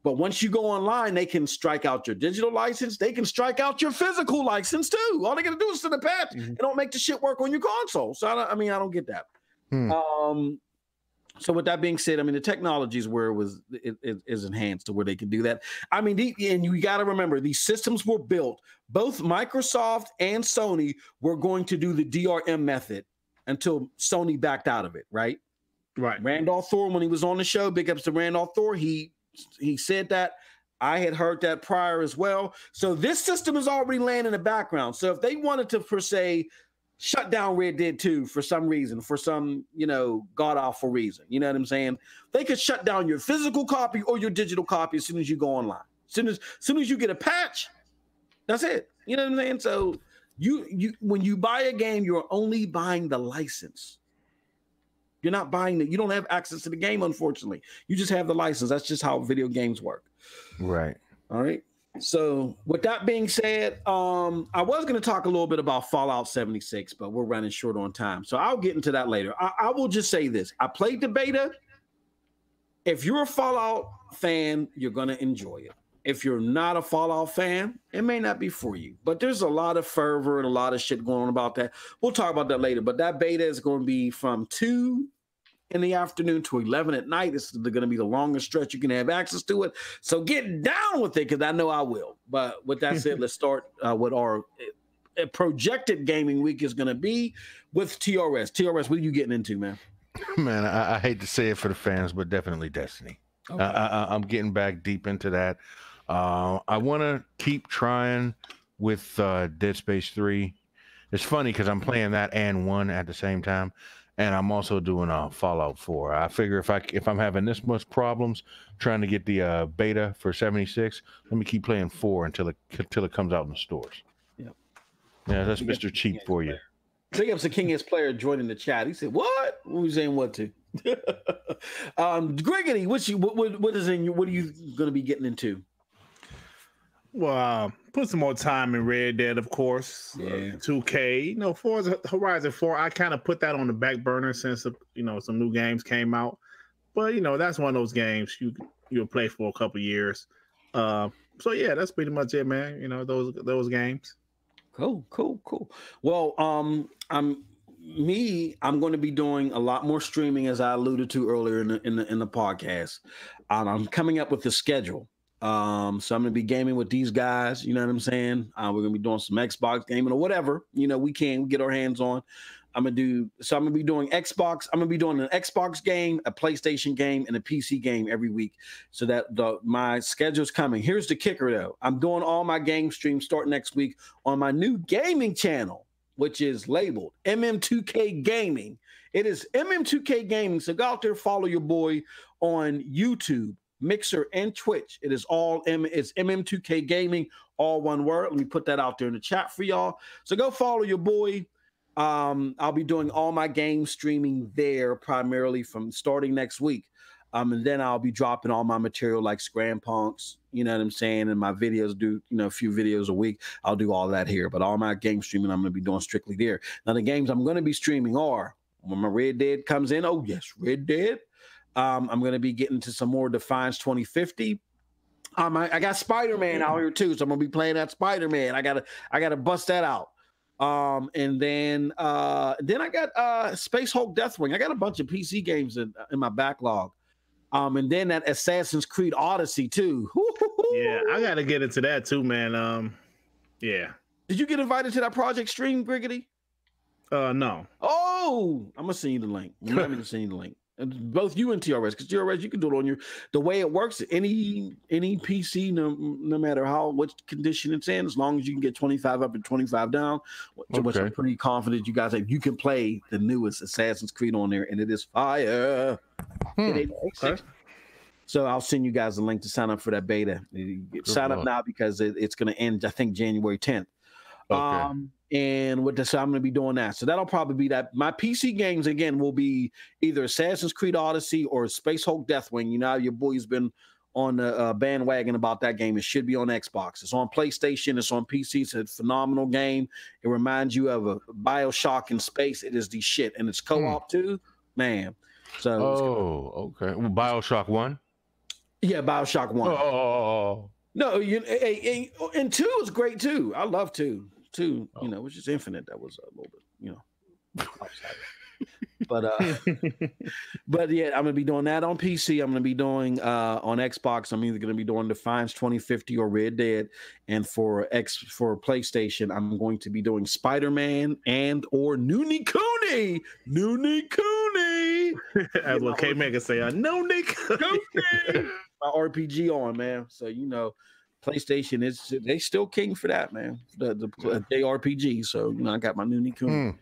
But once you go online, they can strike out your digital license. They can strike out your physical license too. All they got to do is send a patch and don't make the shit work on your console. So I don't get that. So with that being said, the technology is where it is enhanced to where they can do that. And you got to remember, these systems were built. Both Microsoft and Sony were going to do the DRM method until Sony backed out of it, right? Right. Randolph Thor, when he was on the show, big ups to Randolph Thor, he said that. I had heard that prior as well. So this system is already laying in the background. So if they wanted to, per se, shut down Red Dead 2 for some reason, for some, god-awful reason. You know what I'm saying? They could shut down your physical copy or your digital copy as soon as you go online. As soon as you get a patch, that's it. You know what I'm saying? So you when you buy a game, you're only buying the license. You're not buying it. You don't have access to the game, unfortunately. You just have the license. That's just how video games work. Right. All right. So with that being said, I was going to talk a little bit about Fallout 76, but we're running short on time. So I'll get into that later. I will just say this. I played the beta. If you're a Fallout fan, you're going to enjoy it. If you're not a Fallout fan, it may not be for you. But there's a lot of fervor and a lot of shit going on about that. We'll talk about that later. But that beta is going to be from 2 in the afternoon to 11 at night. This is going to be the longest stretch you can have access to it. So get down with it, because I know I will. But with that said, let's start what our projected gaming week is going to be with TRS. TRS, what are you getting into, man? Man, I hate to say it for the fans, but definitely Destiny. Okay. I'm getting back deep into that. I want to keep trying with Dead Space 3. It's funny because I'm playing that and 1 at the same time, and I'm also doing Fallout 4. I figure if I'm having this much problems trying to get the beta for 76, let me keep playing 4 until it comes out in the stores. Yep. Yeah, that's Mr. Cheap for you. Big ups to King S Player joining the chat. He said, "What? What was saying? What to?" Griggity, what are you going to be getting into? Well, put some more time in Red Dead, of course. Yeah. 2K. You know, Forza Horizon 4. I kind of put that on the back burner since some new games came out. But that's one of those games you'll play for a couple years. So yeah, that's pretty much it, man. Those games. Cool. Well, I'm going to be doing a lot more streaming, as I alluded to earlier in the podcast. I'm coming up with the schedule. So I'm going to be gaming with these guys. You know what I'm saying? We're going to be doing some Xbox gaming or whatever we can get our hands on. I'm going to be doing Xbox. I'm going to be doing an Xbox game, a PlayStation game, and a PC game every week. So that my schedule's coming. Here's the kicker, though. I'm doing all my game streams starting next week on my new gaming channel, which is labeled MM2K Gaming. It is MM2K Gaming. So go out there, follow your boy on YouTube, Mixer, and Twitch. It is it's MM2K Gaming, all one word. Let me put that out there in the chat for y'all. So go follow your boy. I'll be doing all my game streaming there primarily from starting next week. And then I'll be dropping all my material like Scram Punks, you know what I'm saying? And my videos a few videos a week. I'll do all that here, but all my game streaming, I'm going to be doing strictly there. Now the games I'm going to be streaming are when my Red Dead comes in. Oh yes, Red Dead. I'm going to be getting to some more Defiance 2050. I got Spider-Man out here too. So I'm going to be playing that Spider-Man. I gotta bust that out. And then I got Space Hulk Deathwing. I got a bunch of PC games in my backlog. And then that Assassin's Creed Odyssey too. Yeah, I gotta get into that too, man. Yeah. Did you get invited to that project stream, Griggity? No. Oh, I'm gonna send you the link. Let me send you the link. Both you and TRS, because TRS you can do it on the way it works. Any PC, no matter what condition it's in, as long as you can get 25 up and 25 down, which I'm pretty confident you guys you can play the newest Assassin's Creed on there, and it is fire. Okay. So I'll send you guys a link to sign up for that beta. Sign up now because it's going to end, I think, January 10th. Okay. And with this, so I'm going to be doing that. So that'll probably be that. My PC games, again, will be either Assassin's Creed Odyssey or Space Hulk Deathwing. your boy's been on the bandwagon about that game. It should be on Xbox. It's on PlayStation. It's on PC. It's a phenomenal game. It reminds you of a BioShock in space. It is the shit. And it's co-op too, man. So okay. Well, BioShock 1? Yeah, BioShock 1. Oh. No, and 2 is great too. I love 2. 2, which is Infinite. That was a little bit, outside. But yeah, I'm gonna be doing that on PC. I'm gonna be doing on Xbox. I'm either gonna be doing Defiance 2050 or Red Dead, and for PlayStation, I'm going to be doing Spider-Man and or Noonie Cooney. As what K Mega say, Noonie Cooney. My RPG on, man. So PlayStation they still king for that, man. The JRPG. So I got my Noonie Cooney.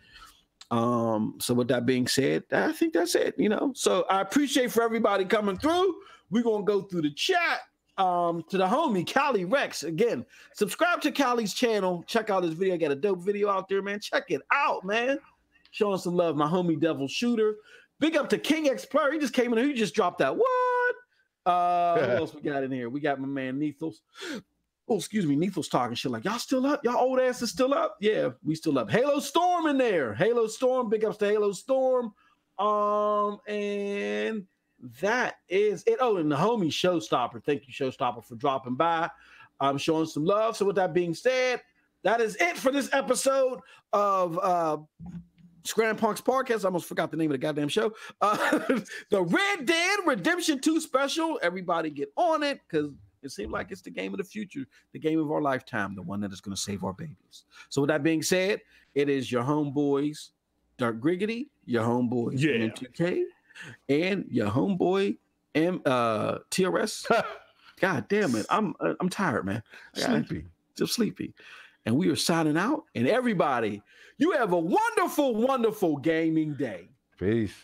So with that being said, I think that's it. So I appreciate for everybody coming through. We're gonna go through the chat. To the homie Cali Rex again. Subscribe to Cali's channel. Check out his video. I got a dope video out there, man. Check it out, man. Showing some love, my homie Devil Shooter. Big up to King X Player. He just came in. He just dropped that. What? Who else we got in here? We got my man Nethos. Oh, excuse me. Nethos talking shit like, y'all still up? Y'all old ass is still up? Yeah, we still up. Halo Storm in there. Halo Storm. Big ups to Halo Storm. And that is it. Oh, and the homie Showstopper. Thank you, Showstopper, for dropping by. I'm showing some love. So with that being said, that is it for this episode of Scram Punks Podcast. I almost forgot the name of the goddamn show. The Red Dead Redemption 2 special. Everybody get on it because it seems like it's the game of the future, the game of our lifetime, the one that is going to save our babies. So with that being said, it is your homeboys, Dark Griggity, your homeboy Yeah. M2K, and your homeboy TRS. God damn it. I'm tired, man. Sleepy. Just sleepy. And we are signing out. And everybody, you have a wonderful, wonderful gaming day. Peace.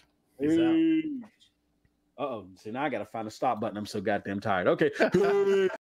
Uh-oh. See, now I got to find a stop button. I'm so goddamn tired. Okay.